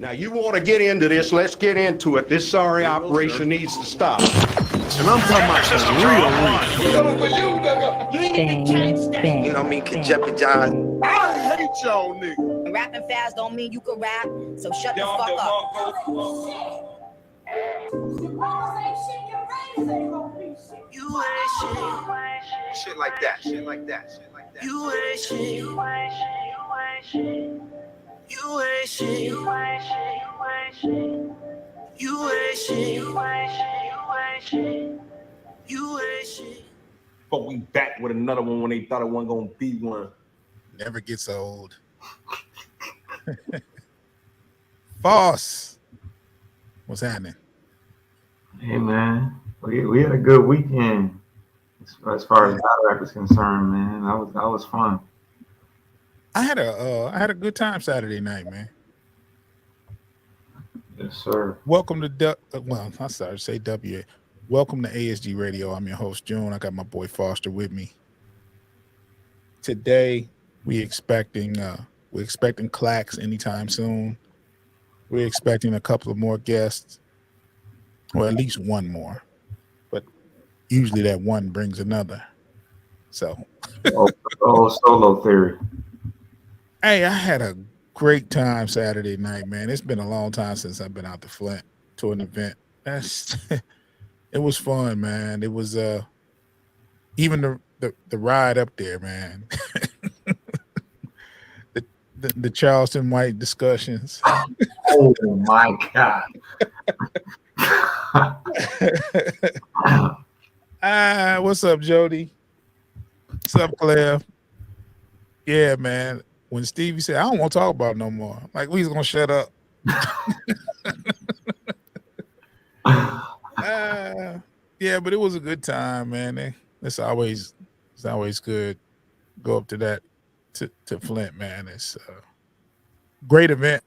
Now, you want to get into this, let's get into it. This sorry operation needs to stop. And I'm talking about some real. Bang. You know what I mean? Jeffy John. I hate y'all niggas. Rapping fast don't mean you can rap, so shut the fuck up. You ain't shit. Shit like that. Shit like that. Shit like that. You ain't shit. You ain't shit. You ain't shit. You ain't shit. You ain't shit. You ain't shit. You ain't shit. But we back with another one when they thought it wasn't gonna be one. Never gets old. False. What's happening? Hey man, we had a good weekend as far as battle rap is concerned, man. That was fun. I had a good time Saturday night, man. Yes, sir. Welcome to I'm sorry to say W. Welcome to ASG Radio. I'm your host, June. I got my boy Foster with me. Today, we're expecting Clacks anytime soon. We're expecting a couple of more guests, or at least one more. But usually that one brings another. So, solo theory. Hey, I had a great time Saturday night, man. It's been a long time since I've been out to Flint to an event. It was fun, man. It was even the ride up there, man. the Charleston White discussions. Oh my God. What's up, Jody? What's up, Claire? Yeah, man. When Stevie said, I don't want to talk about it no more. Like, we was gonna shut up. Yeah, but it was a good time, man. It's always good. Go up to that to Flint, man. It's a great event.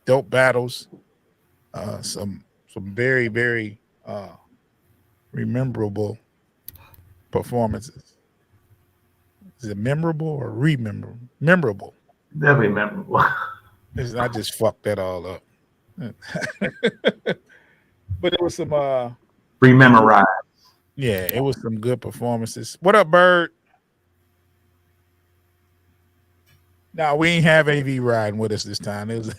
Dope battles. Some very, very memorable performances. Is it memorable or rememberable? Memorable. Definitely memorable. I just fucked that all up. But it was some rememorize. Yeah, it was some good performances. What up, Bird? No, we ain't have AV riding with us this time. It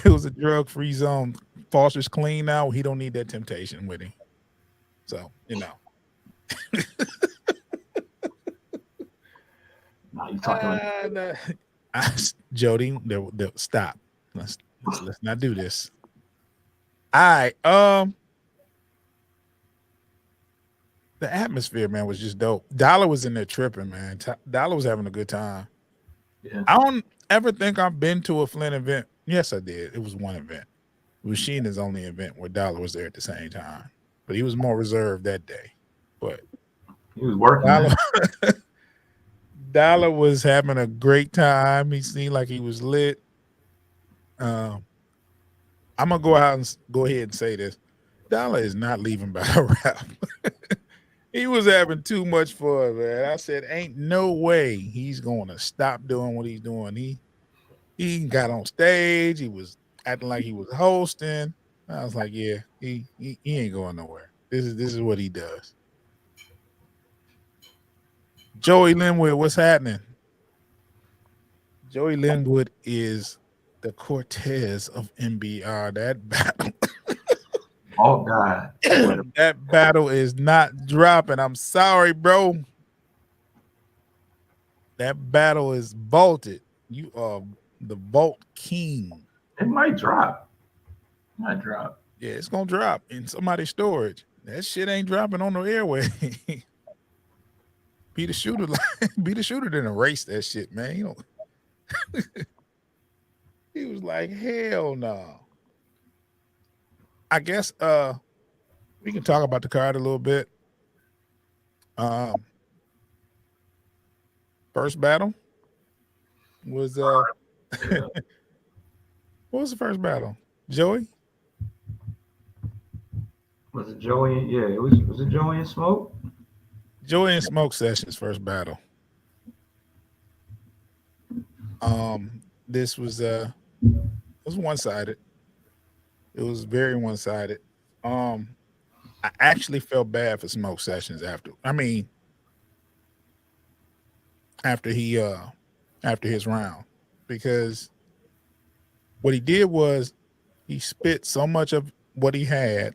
was a drug-free zone. Foster's clean now. He don't need that temptation with him. So, you know. No, you talking Jody, stop. Let's not do this. All right. The atmosphere, man, was just dope. Dollar was in there tripping, man. Dollar was having a good time. Yeah. I don't ever think I've been to a Flint event. Yes, I did. It was one event. It was Sheena's only event where Dollar was there at the same time. But he was more reserved that day. But he was working. Dollar was having a great time. He seemed like he was lit. I'm gonna go ahead and say this. Dollar is not leaving battle rap. He was having too much fun, man. I said, ain't no way he's gonna stop doing what he's doing. He got on stage, he was acting like he was hosting. I was like, yeah, he ain't going nowhere. This is what he does. Joey Linwood, what's happening? Joey Linwood is the Cortez of MBR. That battle. Oh God. That battle is not dropping. I'm sorry, bro. That battle is vaulted. You are the vault king. It might drop. Yeah, it's gonna drop in somebody's storage. That shit ain't dropping on the airway. Be the shooter didn't erase that shit, man. You know. He was like, hell no. I guess we can talk about the card a little bit. First battle was what was the first battle? Joey? Was it Joey? Yeah, was it Joey and Smoke? Joey and Smoke Sessions first battle. this was it was one-sided. It was very one-sided. I actually felt bad for Smoke Sessions after. I mean, after he after his round, because what he did was he spit so much of what he had,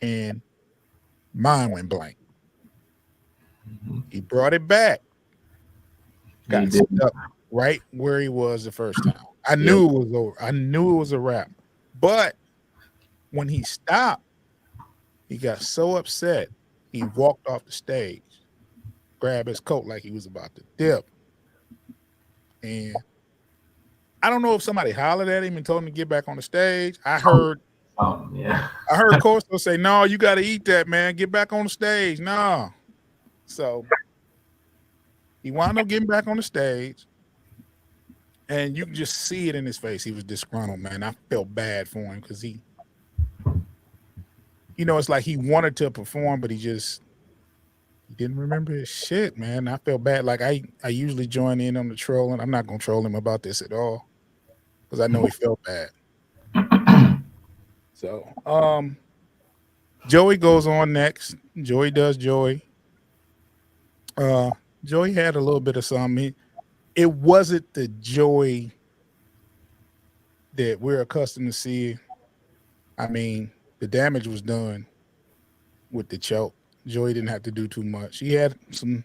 and mine went blank. He brought it back, He got did. stuck right where he was the first time. I knew it was over. I knew it was a wrap. But when he stopped, he got so upset, he walked off the stage, grabbed his coat like he was about to dip. And I don't know if somebody hollered at him and told him to get back on the stage. I heard Yeah. Corso say, "No, you got to eat that, man. Get back on the stage." No. So he wound up getting back on the stage, and you can just see it in his face. He was disgruntled, man. I felt bad for him because he, it's like he wanted to perform, but he didn't remember his shit, man. I felt bad. Like I usually join in on the trolling. I'm not gonna troll him about this at all because I know he felt bad. So, Joey goes on next. Joey does Joey. Joey had a little bit of something. It wasn't the Joey that we're accustomed to seeing. I mean, the damage was done with the choke. Joey didn't have to do too much. He had some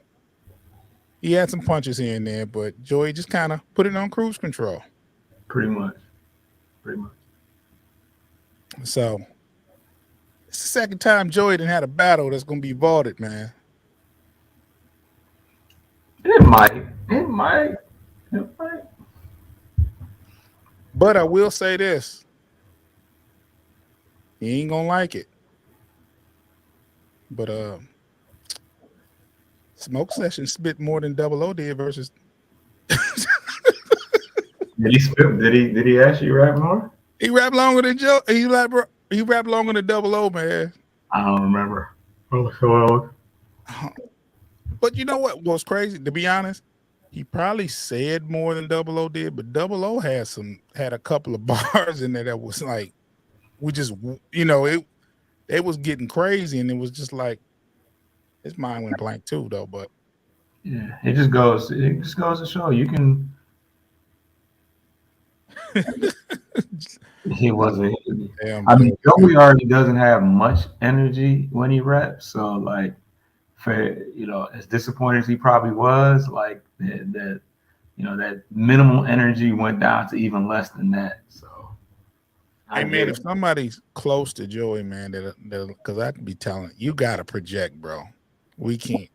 punches here and there, but Joey just kind of put it on cruise control. Pretty much. So it's the second time Joey didn't had a battle that's gonna be vaulted, man. It might. But I will say this. He ain't gonna like it. But Smoke Session spit more than Double O did versus. Did he spit? Did he actually rap more? He rapped longer than Joe. He rapped longer than Double O, man. I don't remember. Oh, But you know what was crazy? To be honest, he probably said more than Double O did, but Double O had a couple of bars in there that was like, we just, it was getting crazy, and it was just like, his mind went blank too, though. But yeah, it just goes to show you can. He wasn't. damn, I mean, Joey already doesn't have much energy when he raps, so like, for as disappointed as he probably was, like that minimal energy went down to even less than that. So, hey man, if somebody's close to Joey, man, because I can be telling you gotta project, bro. We can't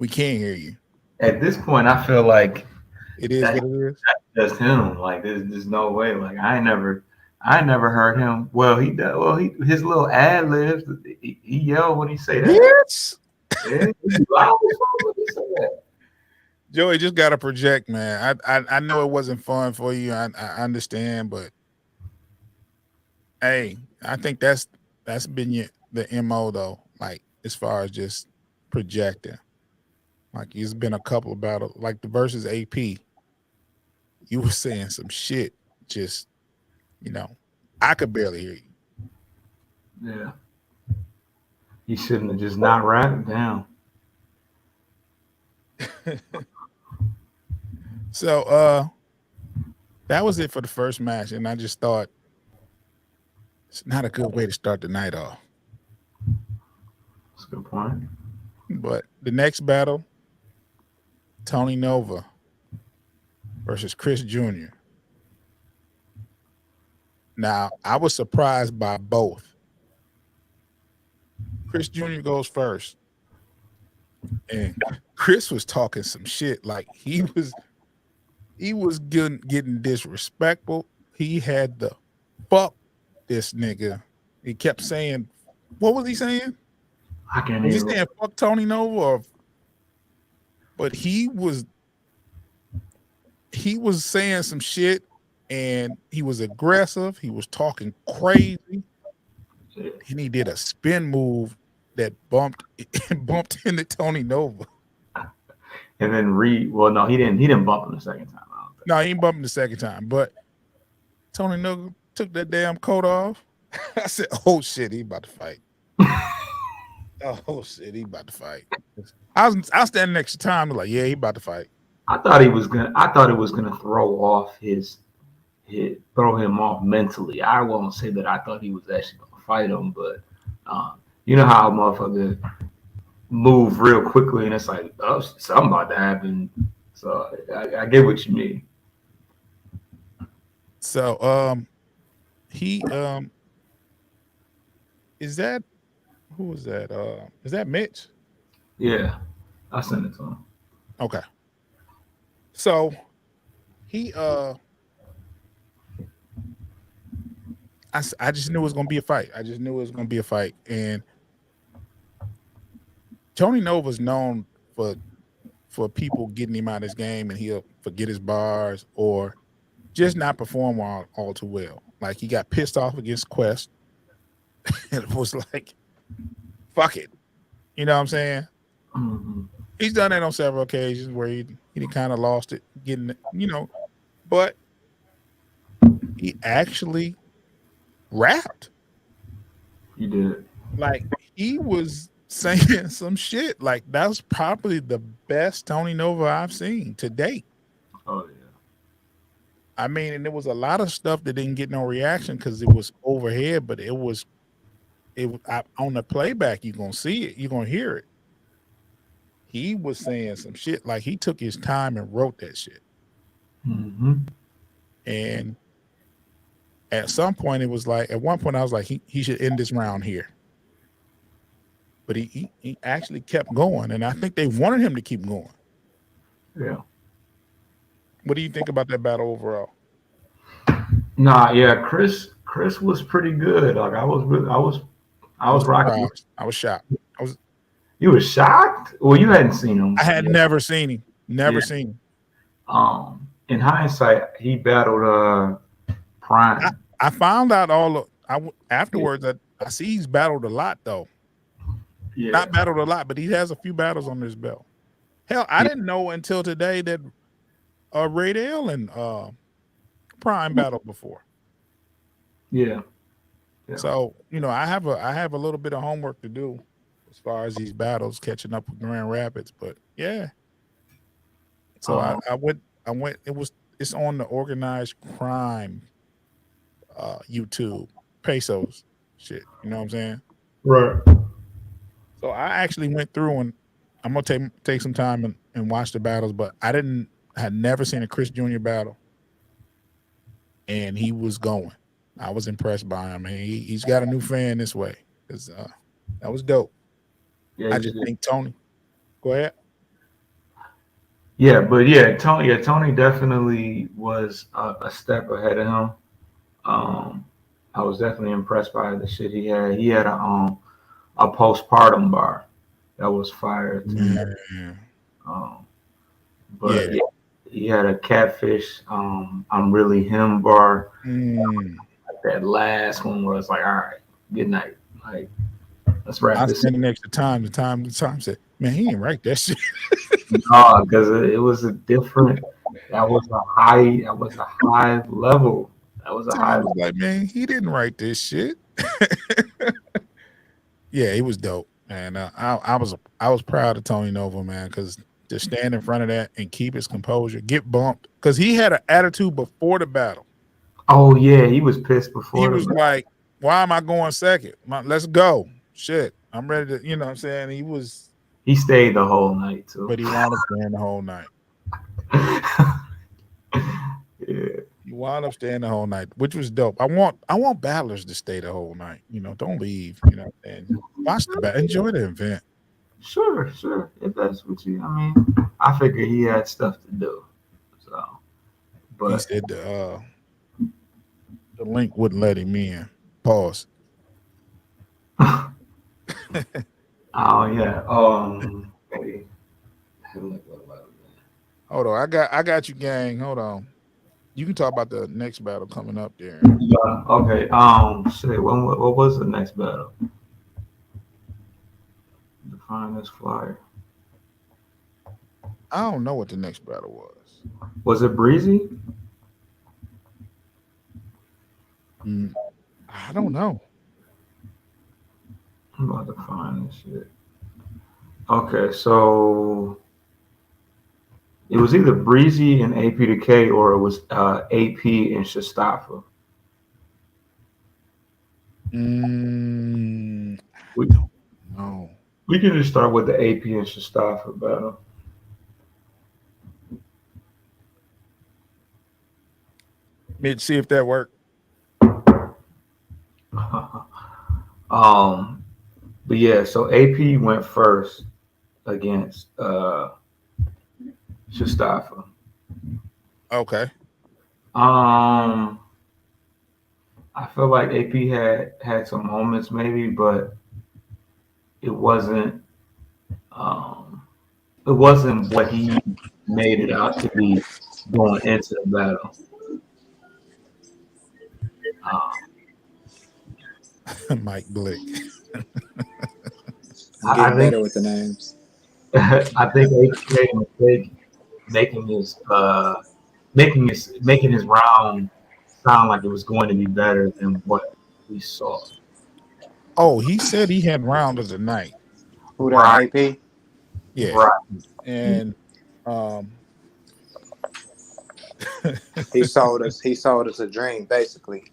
hear you. At this point, I feel like It is what it is. that's just him. Like there's no way. Like I never heard him. Well, he does. Well, his little ad libs. He yelled when he say that. Yes. Yeah, he loud as fuck when he say that. Joey just gotta project, man. I know it wasn't fun for you. I understand, but hey, I think that's been the MO though. Like as far as just projecting. Like it's been a couple of battles, like the versus AP. You were saying some shit, just I could barely hear you. Yeah. He shouldn't have just not rapped down. So that was it for the first match, and I just thought it's not a good way to start the night off. That's a good point. But the next battle, Tony Nova versus Chris Jr. Now, I was surprised by both. Chris Jr. goes first. And Chris was talking some shit. Like he was getting disrespectful. He had the fuck this nigga. He kept saying, what was he saying? I can't Was he even. saying fuck Tony Nova? But he was saying some shit, and he was aggressive. He was talking crazy, and he did a spin move that bumped into Tony Nova. And then Reed, well, no, he didn't bump him the second time. I don't think. No, he ain't bumping the second time. But Tony Nugget took that damn coat off. I said, "Oh shit, he about to fight." Oh shit, he about to fight. I was standing next to Tom, like, yeah, he about to fight. I thought it was gonna throw off throw him off mentally. I won't say that I thought he was actually gonna fight him, but you know how a motherfucker move real quickly, and it's like, oh, something about to happen. So I get what you mean. So he is that who was that? Is that Mitch? Yeah, I sent it to him. Okay. So he I just knew it was gonna be a fight. I just knew it was gonna be a fight. And Tony Nova's known for people getting him out of his game and he'll forget his bars or just not perform all too well. Like he got pissed off against Quest and it was like, fuck it. You know what I'm saying? Mm-hmm. He's done that on several occasions where he kind of lost it, getting, but he actually rapped. He did. Like he was saying some shit. Like that's probably the best Tony Nova I've seen to date. Oh yeah. I mean, and there was a lot of stuff that didn't get no reaction because it was overhead, but on the playback, you're gonna see it, you're gonna hear it. He was saying some shit, like he took his time and wrote that shit. Mm-hmm. And at some point, it was like, at one point, I was like, he should end this round here. But he actually kept going, and I think they wanted him to keep going. Yeah. What do you think about that battle overall? Nah, yeah, Chris was pretty good. Like I was rocking. I was shocked. You were shocked? Well, you hadn't seen him. I had never seen him. Never seen him. In hindsight, he battled Prime. I found out afterwards that I see he's battled a lot though. Yeah. Not battled a lot, but he has a few battles on his belt. Hell, I didn't know until today that Ray Dale and Prime battled before. Yeah. So I have a little bit of homework to do as far as these battles, catching up with Grand Rapids. But yeah. So I went. It's on the organized crime YouTube pesos shit. You know what I'm saying? Right. So I actually went through and I'm gonna take some time and watch the battles, but I had never seen a Chris Jr. battle, and he was going. I was impressed by him. He's got a new fan this way. That was dope. Yeah, I just think Tony. Go ahead. Yeah, but Tony definitely was a step ahead of him. I was definitely impressed by the shit he had. He had a postpartum bar that was fire. But yeah, he had a catfish. I'm really him bar. That last one was like, all right, good night. Like, let's wrap I this. standing next to Tom. The time said, man, he ain't write that shit. No, because it was a different. That was a high level. That was a high. I was like, man, he didn't write this shit. Yeah, he was dope, man. I was proud of Tony Nova, man, because to stand in front of that and keep his composure, get bumped, because he had an attitude before the battle. Oh yeah, he was pissed before. He was like, "Why am I going second? Let's go, shit. I'm ready to." You know what I'm saying? He stayed the whole night too. But he wound up staying the whole night. Yeah. He wound up staying the whole night, which was dope. I want battlers to stay the whole night. Don't leave. And watch the battle, enjoy the event. Sure. If that's what you. I mean, I figured he had stuff to do. So, but he said the link wouldn't let him in. Pause. Oh yeah. Hold on, I got you, gang. Hold on. You can talk about the next battle coming up there. Yeah. Okay. Shit. What was the next battle? Define this flyer. I don't know what the next battle was. Was it Breezy? I don't know. I'm about to find this shit. Okay, so it was either Breezy and AP to K, or it was AP and Shastafa. I don't know. We can just start with the AP and Shastafa battle. See if that worked. But yeah, so AP went first against Shastafa. Okay. I feel like AP had some moments maybe, but it wasn't what he made it out to be going into the battle. Mike Blick. Getting better with the names. I think AP made a mistake making his round sound like it was going to be better than what we saw. Oh, he said he had round of the night. Who that? AP? Yeah. Right. And He sold us a dream, basically.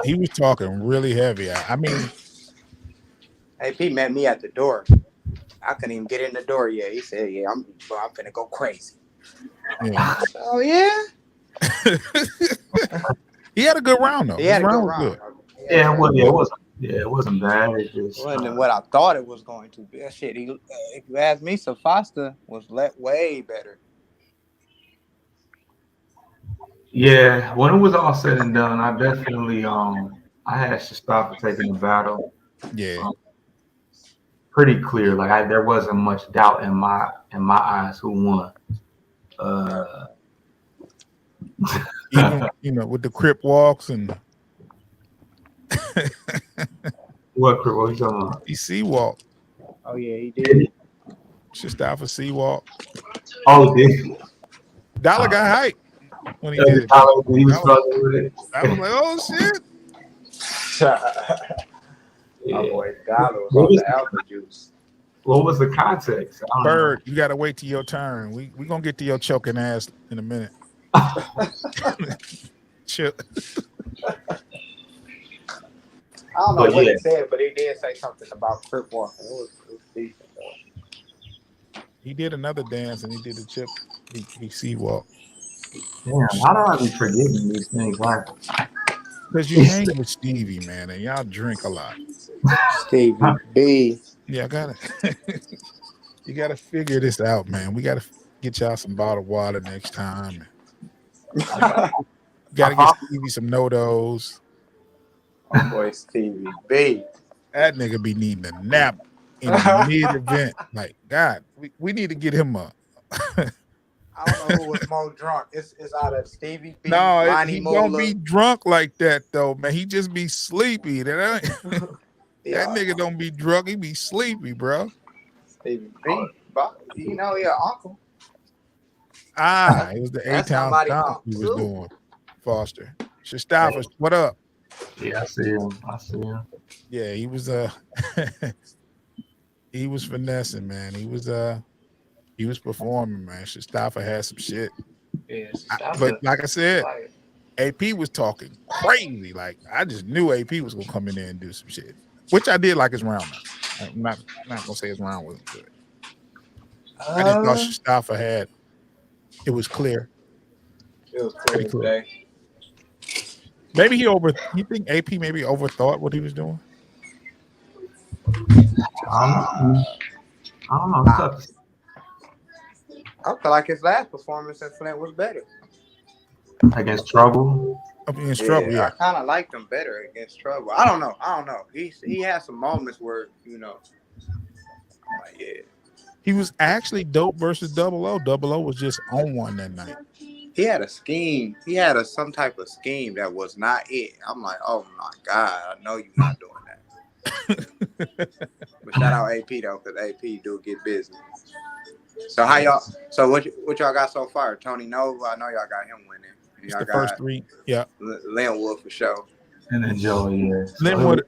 he was talking really heavy. I mean, AP met me at the door. I couldn't even get in the door yet. He said, "Yeah, I'm finna go crazy." yeah. Oh yeah. He had a good round though. He had His a good was round. Yeah, it wasn't bad. It just wasn't what I thought it was going to be. That shit. If you ask me, Safasta was way better. yeah. When it was all said and done, I definitely I had Shastafa taking the battle. Yeah. Pretty clear. Like there wasn't much doubt in my eyes who won. Even with the Crip walks and What are you talking about? he sea walk. Oh yeah, he did. Shastafa sea walk. Oh, did Dollar got hype when he he did it. was struggling with it? I was like, oh shit. My boy Dollar was What on was the alpha juice. What was the context? I don't know. Bird, you gotta wait till your turn. We gonna get to your choking ass in a minute. Chill. I don't know But what yeah. he said, but he did say something about crip walking. It was decent though. He did another dance and he did a chip. He sea walk. Damn, how do I be forgetting these things? Like, Because you hang with Stevie, man, and y'all drink a lot. Stevie B. Yeah, you gotta figure this out, man. We gotta get y'all some bottled water next time. Gotta get Stevie some no-dos. My boy Stevie B. That nigga be needing a nap in mid-event. Like, God, we need to get him up. I don't know who was more drunk. It's either Stevie B. No, he Mola. don't be drunk like that though, man. He just be sleepy. That nigga don't be drunk. He be sleepy, bro. Stevie B. But you know he an uncle. It was the That's A-Town somebody stomp he was too. doing. Foster. Shastafa, what up? yeah, I see him. Yeah, he was he was finessing, man. He was performing, man. Shastafa had some shit. Yeah, But like I said, AP was talking crazy. Like I just knew AP was gonna come in there and do some shit. Which I did like his round. I'm not gonna say his round wasn't good. I just thought Shastafa it was clear. It was clear today. Maybe you think AP maybe overthought what he was doing? I don't know. I feel like his last performance in Flint was better. Against Trouble. Against Trouble, yeah. I kind of liked him better against Trouble. I don't know. He had some moments where like, yeah. He was actually dope versus Double O. Double O was just on one that night. He had a scheme. He had some type of scheme that was not it. I'm like, oh my God, I know you're not doing that. But shout out AP though, because AP do get busy. So how y'all? So what y'all got so far? Tony Nova, I know y'all got him winning. It's Y'all the first got 3. Yeah. Linwood for sure. And then Joey, yeah.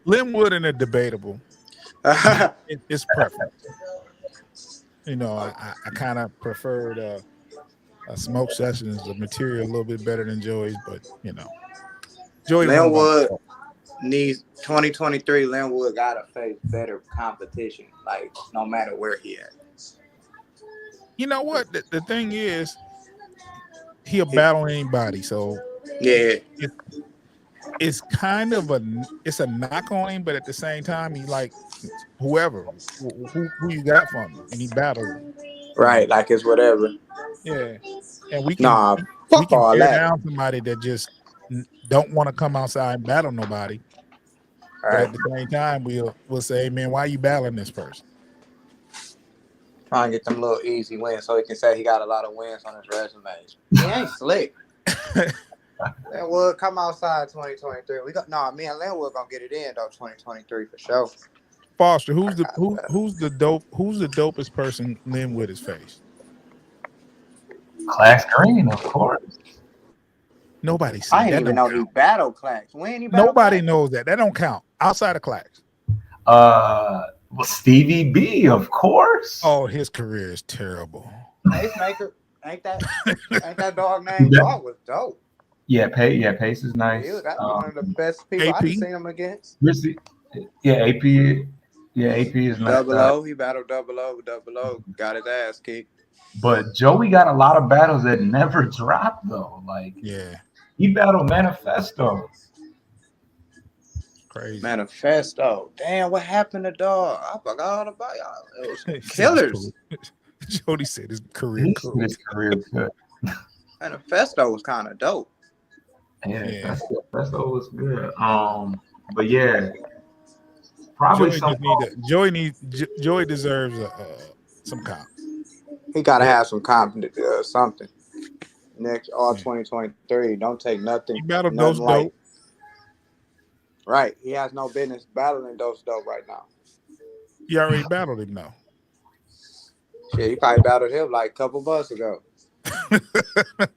Linwood in a debatable. It's preference. You know, I kind of preferred a Smoke Sessions, the material a little bit better than Joey's, but you know, Joey won by Linwood default. needs 2023. Linwood gotta face better competition, like no matter where he at. You know what? The thing is, he'll battle anybody, so Yeah, it's kind of a knock on him, but at the same time, he like whoever who you got from him, and he battles them. right. You know? Like it's whatever. Yeah, and we Nah, can fuck all tear that. down somebody that just don't want to come outside and battle nobody. But Right. at the same time, we'll say, hey, man, why you battling this person? Trying to get them little easy wins so he can say he got a lot of wins on his resume. He ain't slick. Linwood come outside 2023. Me and Linwood gonna get it in though 2023 for sure. Foster, who's the dopest person Linwood has faced? Class Green, of course. Nobody said I didn't that. even know he battled Clax. When he battled Nobody Clax? knows that. That don't count. Outside of Clax. Well, Stevie B, of course. Oh, his career is terrible. Pacemaker, ain't that dog name? Dog was dope. Yeah, Pace is nice. That's one of the best people AP? I've seen him against. Yeah, AP. Yeah, AP is nice. Double O, he battled Double O, got his ass kicked. But Joey got a lot of battles that never dropped though. Like, Yeah, he battled Manifesto. crazy. Manifesto. Damn, what happened to dog? I forgot about y'all. It was killers. Jody said his career. His career good. Manifesto was kind of dope. Yeah. Manifesto was good. But yeah, probably Joey deserves some comp. He gotta have some confidence, something. Next, all 2023. Don't take nothing. He battled nothing Dose light. Dope. Right. He has no business battling Dose Dope right now. You already battled him though. Shit, he probably battled him like a couple months ago.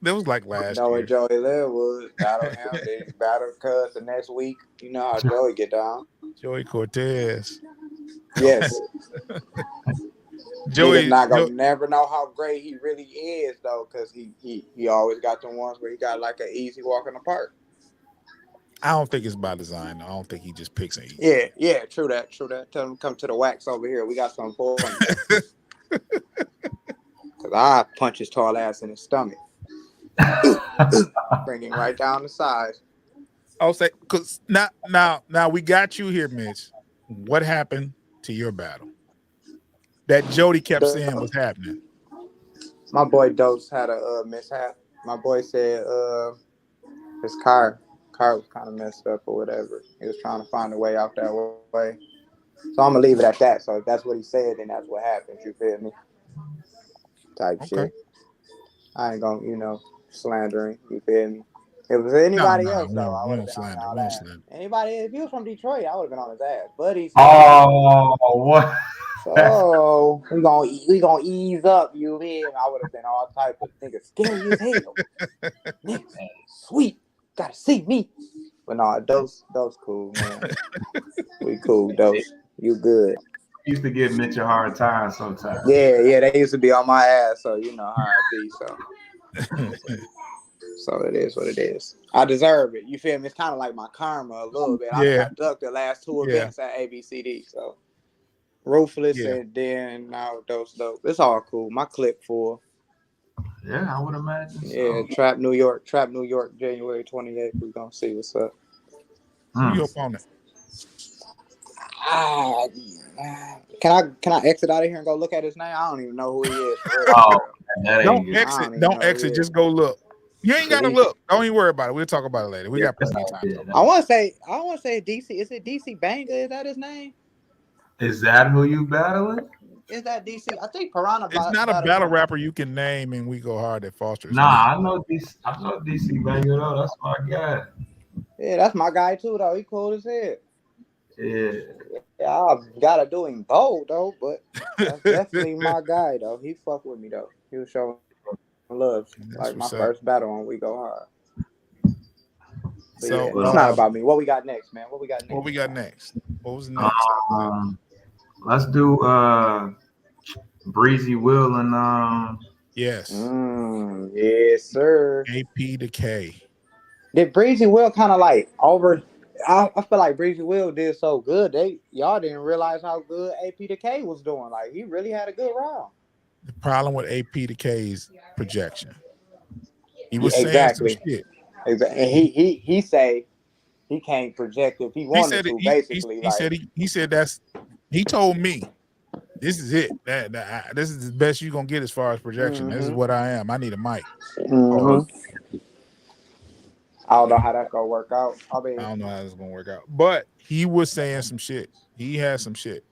That was like last year. What Joey Linwood battled him, then he battled Cuz the next week. You know how Joey get down. Joey Cortez. Yes. Joey Niggas not gonna never know how great he really is though, because he always got the ones where he got like an easy walk in the park. I don't think it's by design. I don't think he just picks an easy. Yeah, true that. Tell him to come to the wax over here. We got something for him. Cause I punch his tall ass in his stomach. Bringing right down the sides. I'll say, cause now we got you here, Mitch. What happened to your battle? That Jody kept saying was happening. My boy Dose had a mishap. My boy said his car was kind of messed up or whatever. He was trying to find a way out that way. So I'm gonna leave it at that. So if that's what he said, then that's what happened. You feel me? Type shit. I ain't gonna, slandering. You feel me? If it was anybody else, though, I would have been on his ass. Anybody, if he was from Detroit, I would have been on his ass. But he's what? So we gonna ease up, you hear? I would have been all type of niggas scary as hell. Niggas, sweet, gotta see me. But nah, Dose cool, man. We cool, Dose. You good. Used to give Mitch a hard time sometimes. Yeah, they used to be on my ass, so you know how I be. So it is what it is. I deserve it. You feel me? It's kind of like my karma a little bit. I got ducked the last 2 events at ABCD, so Ruthless and then now Dose Dope. It's all cool. My clip full. Yeah, I would imagine. Yeah, so. Trap New York, January 28th. We're gonna see what's up. Who your opponent? Can I exit out of here and go look at his name? I don't even know who he is. Don't exit. Just go look. You ain't gotta look. Don't even worry about it. We'll talk about it later. We got plenty of time. I want to say DC. Is it DC Banga? Is that his name? Is that who you battling? Is that DC? I think Piranha. It's not a battle rapper you can name, and we go hard at Foster's. Nah, I know DC Banga though. That's my guy. Yeah, that's my guy too though. He cool as hell. Yeah. Yeah, I've gotta do him bold though, but that's definitely my guy though. He fuck with me though. He was showing love. That's Like my what's up. first battle on We Go Hard. But So yeah, it's not about me. What we got next, man? What we got next? what we got next? What was next? Let's do Breezy Will and Yes, Yes, sir. AP to K. Did Breezy Will kind of like over? I feel like Breezy Will did so good. Y'all didn't realize how good AP to K was doing. Like he really had a good round. The problem with AP to K's projection. He Yeah, was saying some exactly. shit. Exactly. And he say he can't project if he He wanted said it, to. Basically, like he said that's he told me this is it. This is the best you're gonna get as far as projection. This is what I am. I need a mic. I don't know how that's gonna work out. I I mean, don't know how it's gonna work out. But he was saying some shit. He had some shit.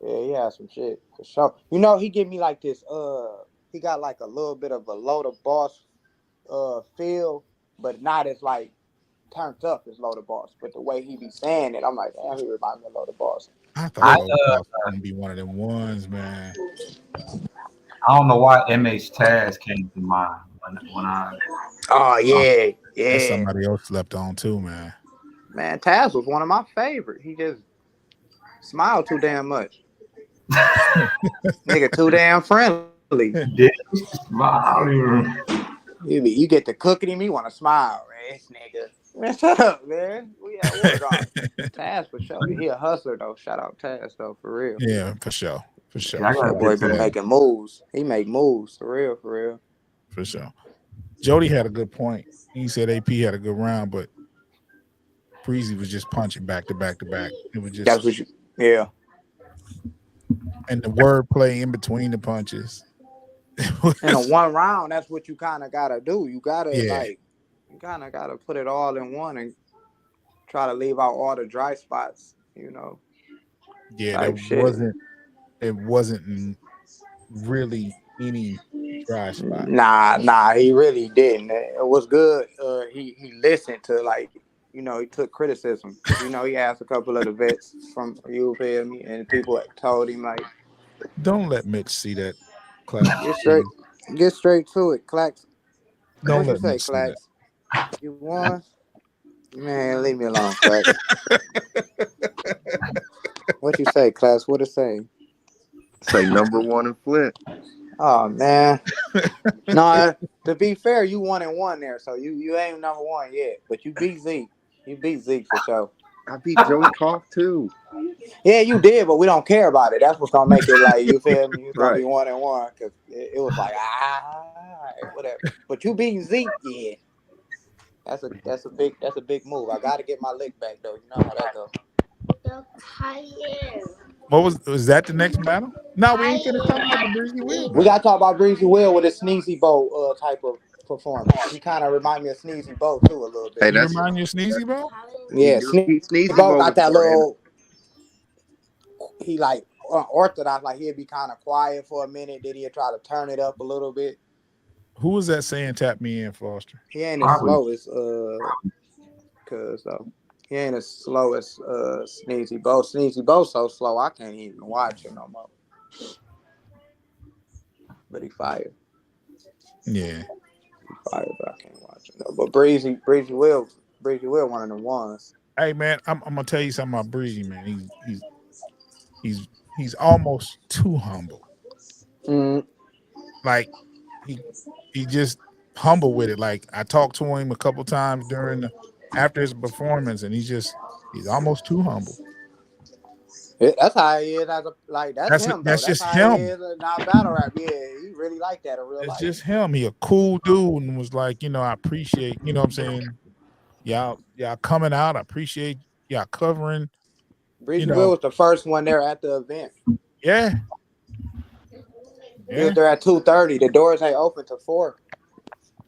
yeah, he has some shit for sure. You know, he give me like this. He got like a little bit of a Load of Boss feel, but not as like turned up as Load of Boss. But the way he be saying it, I'm like, damn, he remind me of Load of Boss. I thought Low Boss was gonna be one of them ones, man. I don't know why MH Taz came to mind when I. Oh yeah, That's yeah. somebody else slept on too, man. Man, Taz was one of my favorite. He just smiled too damn much. Nigga, too damn friendly. Did smile. You get to cooking him, you want to smile, man. This nigga. Man, shut up, man. We at work on Taz for sure. He a hustler though. Shout out Taz though, for real. Yeah, for sure. For sure. Yeah, I gotta That boy get to been that. making moves. He make moves for real, for real. For sure. Jody had a good point. He said AP had a good round, but Breezy was just punching back to back to back. It was just That's what you. Yeah. and the wordplay in between the punches. In a one round, that's what you kind of gotta do. You gotta Yeah. you kind of gotta put it all in one and try to leave out all the dry spots. You know. Yeah, type shit. it wasn't really any dry spot. Nah, he really didn't. It was good. He listened to like, you know, he took criticism. You know, he asked a couple of the vets from you feel me, and people told him like, Don't let Mitch see that class. get straight to it, Clax. Don't What you let say, Mitch see that. Clax? You won? Man, leave me alone, Clax. What you say, Clax? What it say? Say number one in Flint. Oh man. No, to be fair, you 1-1 there, so you ain't number one yet, but you beat Zeke. You beat Zeke for sure. I beat Joey Koff too. Yeah, you did, but we don't care about it. That's what's gonna make it like you feel me. It's gonna be Right. 1-1 because it was like whatever. But you beat Zeke, yeah. That's a big move. I gotta get my lick back though. You know how that goes. What was that the next battle? No, we ain't gonna talk about the Breezy Will. We gotta talk about Breezy Will with a Sneezy Bo type of performance. He kind of remind me of Sneezy Bo too a little bit. Hey, You that's remind you of Sneezy Bo? Yeah, Sneezy Bo Bo got was that more little. He like unorthodox, like he'd be kind of quiet for a minute, then he'd try to turn it up a little bit. Who was that saying tap me in, Foster? He ain't as slow as he ain't as slow as Sneezy Bo. Sneezy Bo so slow I can't even watch it no more. But he fired. Yeah. He fired, but I can't watch it. No. But Breezy Will, one of them ones. Hey man, I'm gonna tell you something about Breezy, man. He's almost too humble. Like he just humble with it. Like I talked to him a couple times after his performance, and he's almost too humble. That's how he is that's him though. That's That's just how him. he is in our battle rap. Yeah, he really like that in real It's life. just him. He a cool dude and was like, I appreciate, what I'm saying, y'all coming out. I appreciate y'all covering. Breezy Will was the first one there at the event. Yeah. He was there at 2:30. The doors ain't open till 4.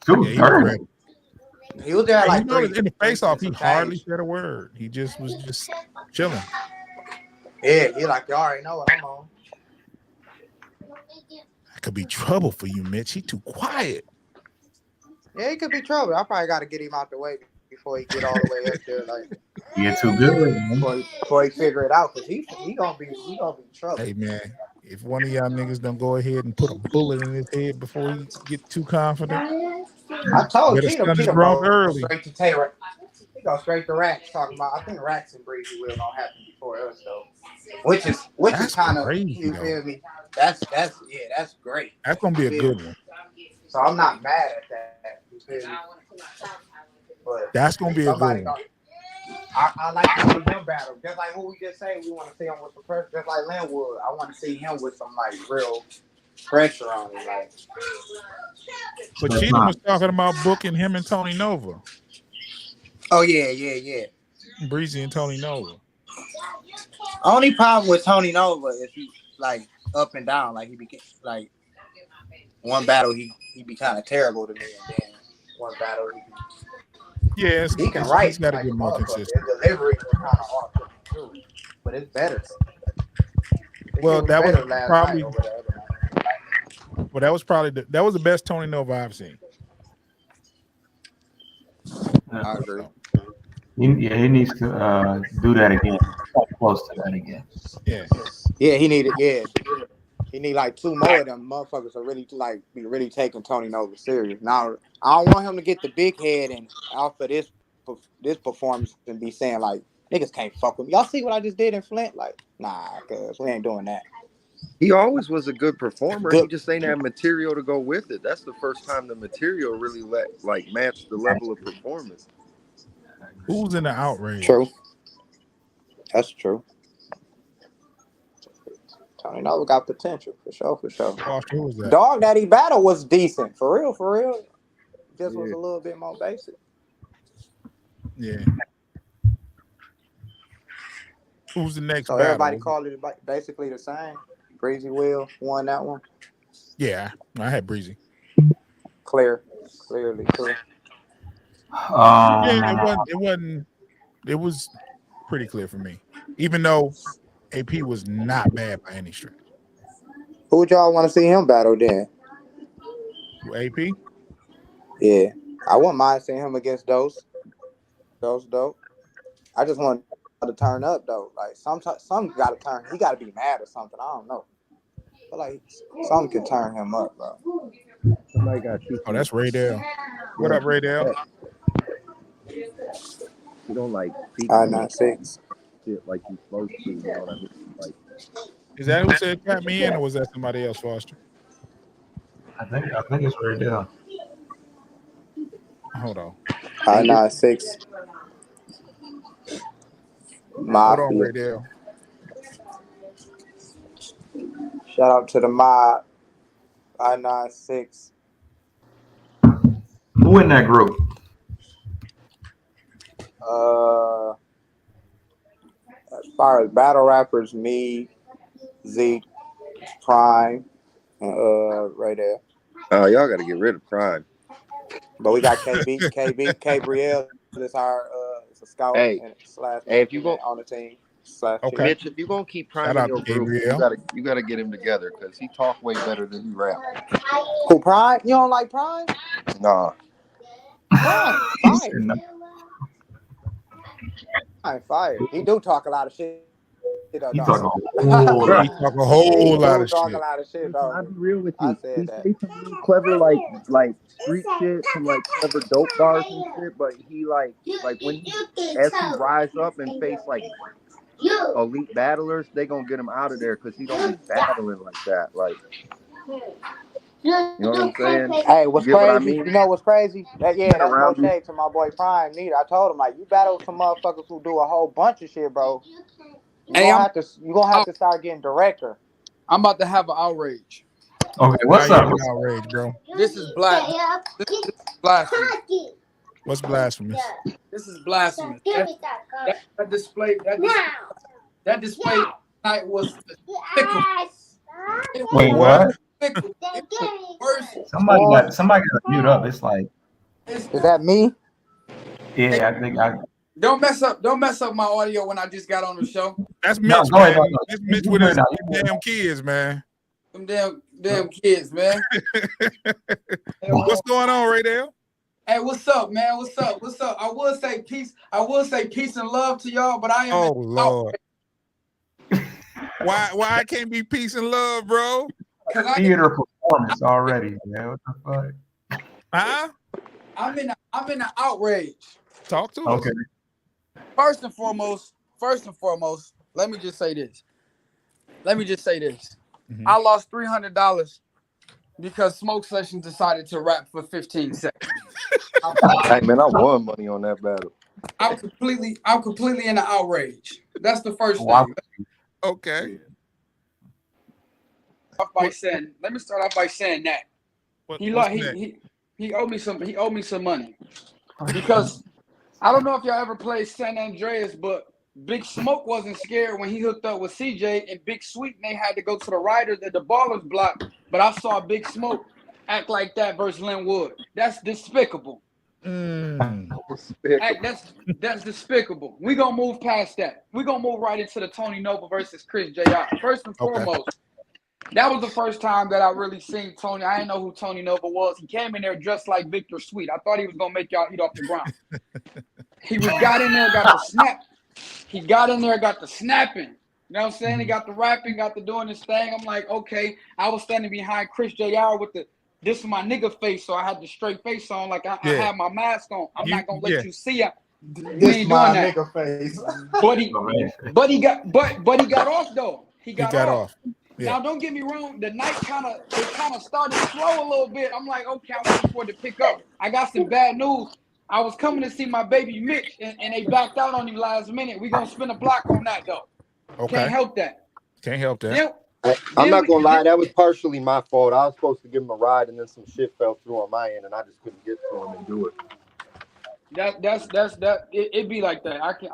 2:30. He was there at like 3. In the face off, he hardly said a word. He just was chilling. Yeah, he like, y'all already know what I'm on. That could be trouble for you, Mitch. He too quiet. Yeah, he could be trouble. I probably got to get him out the way before he get all the way up there. Like You're too good, man. before he figure it out, because he gonna be in trouble. Hey man, if one of y'all niggas don't go ahead and put a bullet in his head before he get too confident, I told better Cheetah, stun his Cheetah growth go early. straight to Taylor. He go straight to Racks talking about. I think Racks and Breezy will gonna happen before us though, which is That's kind of, crazy, you though. feel me? That's great. That's gonna be a You good feel one. So I'm not mad at that. You feel me? But That's gonna be a good somebody one. I like to see him battle. Just like who we just say we want to see him with the pressure. Just like Linwood, I want to see him with some like real pressure on him. Like, But Cheetah was talking about booking him and Tony Nova, oh yeah. Breezy and Tony Nova. Only problem with Tony Nova is he like up and down. Like he became like one battle he be kind of terrible to me, and then one battle Yeah, he can write. he's got to like get a more motherfucker. consistent. His delivery was kind of off too, but it's better. Well, that was better last probably night over the other night. Well, that was probably that was the best Tony Nova I've seen. I agree. He needs to do that again. Close to that again. Yeah, he needed. He need like two more of them motherfuckers to really like be really taking Tony Nova serious. Now I don't want him to get the big head and after this performance and be saying like niggas can't fuck with me. Y'all see what I just did in Flint? Like, nah, cuz we ain't doing that. He always was a good performer. Good. He just ain't have material to go with it. That's the first time the material really matched the level of performance. Who's in the outrage? True. That's true. Tony Nova got potential for sure. Who was that? Dog Daddy battle was decent. For real. Just was a little bit more basic. Yeah. Who's the next So battle? everybody called it basically the same. Breezy Will won that one. Yeah, I had Breezy. Clearly. Yeah, it was pretty clear for me. Even though AP was not bad by any stretch. Who would y'all want to see him battle then? AP? Yeah. I wouldn't mind seeing him against Dose. Dose dope. I just want to turn up though. Like some gotta turn. He gotta be mad or something. I don't know. But like something can turn him up, bro. Somebody got you. Oh, that's Raydell. What up, Raydell? You don't like I 96. shit like you supposed to. You know what I mean? Like, Is that who said tap me in, or was that somebody else, Foster? I think it's right there. Hold on. I 96. Hold on, Mafia. Raydell. Shout out to the mob. I-96. Who in that group? As far as battle rappers, me, Zeke, Prime, and right there. oh, y'all got to get rid of Prime. But we got KB, Gabriel is our is a scout Hey, and slash if you go on the team. Okay. Mitch, if you're gonna keep Prime Shout in out your to group, Gabriel. you gotta get him together because he talk way better than he rap. Who, Prime? You don't like Prime? Nah. Prime, fire. He do talk a lot of shit. He talk a whole lot of talk shit. a lot of shit, though. I'll be real with you. I said He that. say some really clever like street shit, some like clever dope bars and shit, but he like when as he rise up and face like elite battlers, they gonna get him out of there because he don't be battling like that. Like, you know what I'm saying? Hey, what's You get crazy? what I mean? You know what's crazy? That's more Around you. shade to my boy Prime. Neither. I told him like you battle some motherfuckers who do a whole bunch of shit, bro. You gonna have to start getting director. I'm about to have an outrage. Okay, what's up? Outrage, bro. This is This is blasphemy. What's blasphemous? This is blasphemous. That display tonight was fickle. Wait, what? Fickle. Somebody got to mute up. It's like, is that me? Yeah, I think Don't mess up my audio when I just got on the show. That's Mitch, No, go ahead, man. no. That's Mitch with his damn kids, man. Them damn kids, man. What's going on, Raydell? Hey, what's up, man? What's up? What's up? I will say peace. I will say peace and love to y'all, but I am. Oh Lord. Why I can't be peace and love, bro? Theater performance already, man. What the fuck? Huh? I'm in an outrage. Talk to Okay. us. First and foremost, let me just say this. Mhm. I lost $300 because Smoke Session decided to rap for 15 seconds. Hey man, I won money on that battle. I'm completely in an outrage. That's the first Wow. thing. Okay. Let me start off by saying that What's he owed me some money because I don't know if y'all ever played San Andreas, but Big Smoke wasn't scared when he hooked up with CJ and Big Sweet, and they had to go to the Riders at the Ballers block. But I saw Big Smoke act like that versus Linwood. That's despicable. Hey, that's despicable. We gonna move past that. We gonna move right into the Tony Nova versus Chris Jr. First and foremost, that was the first time that I really seen Tony. I didn't know who Tony Nova was. He came in there dressed like Victor Sweet. I thought he was gonna make y'all eat off the ground. He got in there, got the snap. He got in there, got the snapping. You know what I'm saying? He got the rapping, got the doing his thing. I'm like, okay. I was standing behind Chris Jr. with this is my nigga face, so I had the straight face on, like I had my mask on. I'm not gonna let you see it. This my nigga face. But he got off though. He got off. Yeah. Now don't get me wrong, the night kind of started slow a little bit. I'm like, okay, I'm waiting for it to pick up. I got some bad news. I was coming to see my baby Mitch, and they backed out on him last minute. We gonna spin a block on that though. Okay. Can't help that. I'm not gonna lie, that was partially my fault. I was supposed to give him a ride, and then some shit fell through on my end, and I just couldn't get to him and do it. It be like that. I can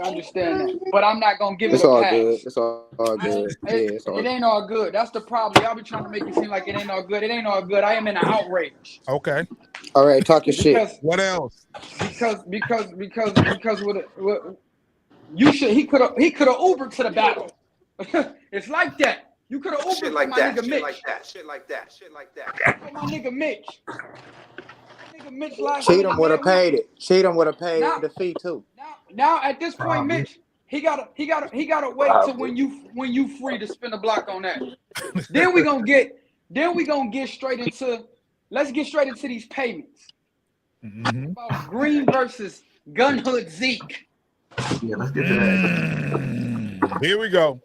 understand that, but I'm not gonna give It's it a all pass. good. It's all good. It ain't all good. That's the problem. Y'all be trying to make it seem like it ain't all good. It ain't all good. I am in an outrage. Okay. All right, talk your shit. What else? Because you should he could have Ubered to the battle. It's like that. You could have Ubered Shit to like my that. nigga Shit Mitch. like that. Shit like that. Shit like that. My nigga Mitch. Mitch last Cheatham would have paid it. Cheatham would have paid the fee too. Now at this point, Mitch, he gotta wait till when you free to spin a block on that. Then we gonna get straight into these payments. About Green versus Gunhood Zeke. Yeah, let's get to that. Here we go.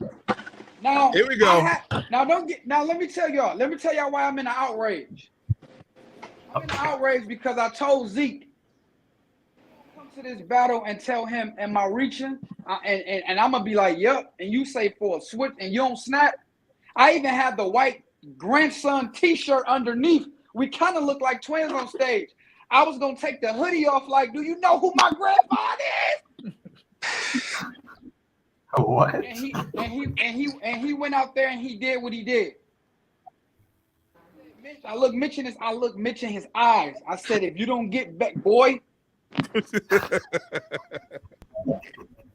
Now here we go. Let me tell y'all why I'm in an outrage. I'm in an outrage because I told Zeke, come to this battle and tell him, am I reaching? And I'm gonna be like, yep. And you say for a switch and you don't snap. I even had the white grandson t-shirt underneath. We kind of look like twins on stage. I was gonna take the hoodie off, like, do you know who my grandfather is? What? And he went out there and he did what he did. I look Mitch in his eyes. I said, if you don't get back, boy.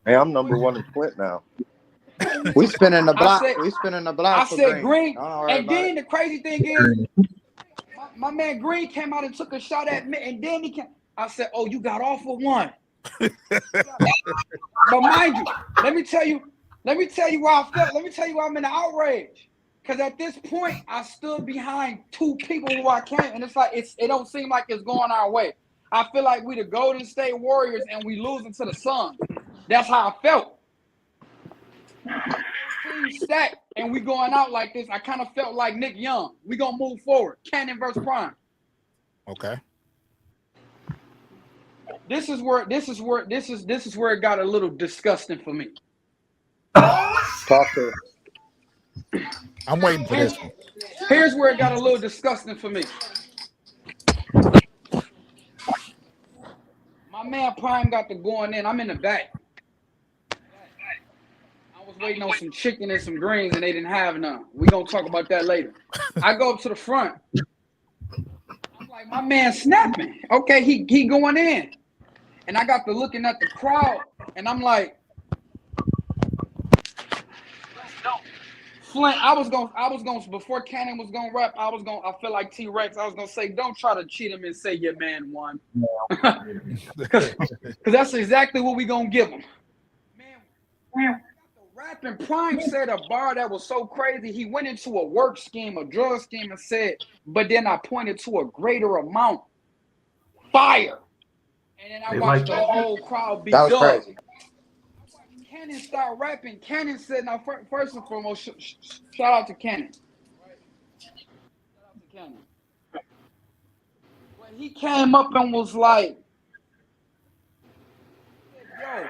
Hey, I'm number one in Flint now. We spinning the block. I said Green. And then the crazy thing is, my man Green came out and took a shot at me, and then I said, oh, you got off with one. But mind you, let me tell you why I felt. Let me tell you why I'm in an outrage. Because at this point, I stood behind two people who I can't, and it's like it don't seem like it's going our way. I feel like we the Golden State Warriors and we losing to the Suns. That's how I felt. Team stacked and we going out like this. I kind of felt like Nick Young. We gonna move forward. Cannon versus Prime. Okay. This is where it got a little disgusting for me. Talk to us. I'm waiting for this one. Here's where it got a little disgusting for me. My man Prime got the going in. I'm in the back. I was waiting on some chicken and some greens, and they didn't have none. We gonna talk about that later. I go up to the front. I'm like, my man snapping. Okay, he going in. And I got to looking at the crowd, and I'm like, Flint, I was going before Cannon was gonna rap. I feel like T-Rex. I was gonna say, don't try to cheat him and say your man won, because that's exactly what we gonna give him. Man, the rapping Prime said a bar that was so crazy. He went into a work scheme, a drug scheme, and said, but then I pointed to a greater amount. Fire. And then I watched the whole crowd be That was dug. crazy. Cannon started rapping. Cannon said, now first and foremost, shout out to Cannon. Right? Shout out to Cannon. When he came up and was like, yo.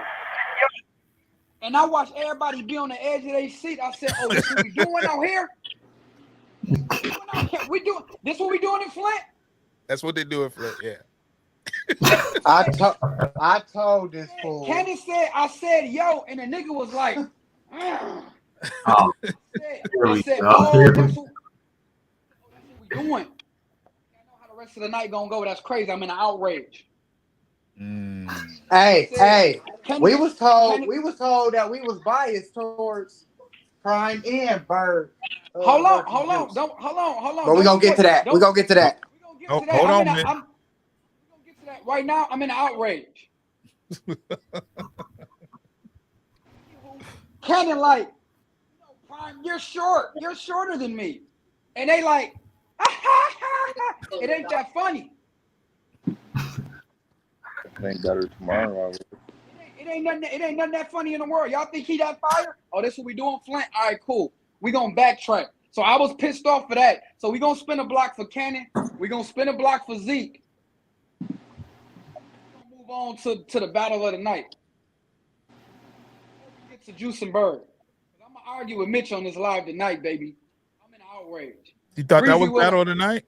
And I watched everybody be on the edge of their seat. I said, oh, this what we doing out here? This what we doing in Flint? That's what they do in Flint, yeah. I told this fool. Cannon said, I said, yo, and the nigga was like, I said, oh, that's what we doing. I know how the rest of the night gonna go. That's crazy. I'm in an outrage. Hey, we was told that we was biased towards Prime and Bird. Hold on. But we gonna get to that. We gonna get to that. Hold on, man. We gonna get to that right now. I'm in an outrage. Cannon like, Prime, you're short. You're shorter than me, and they like, it ain't that funny. It ain't better tomorrow. It ain't nothing that funny in the world. Y'all think he that fire? Oh, this what we doing, Flint? All right, cool. We gonna backtrack. So I was pissed off for that. So we gonna spin a block for Cannon. We gonna spin a block for Zeke. Move on to the battle of the night. Get to Juice and Bird. I'm gonna argue with Mitch on this live tonight, baby. I'm in outrage. You thought that was battle of the night?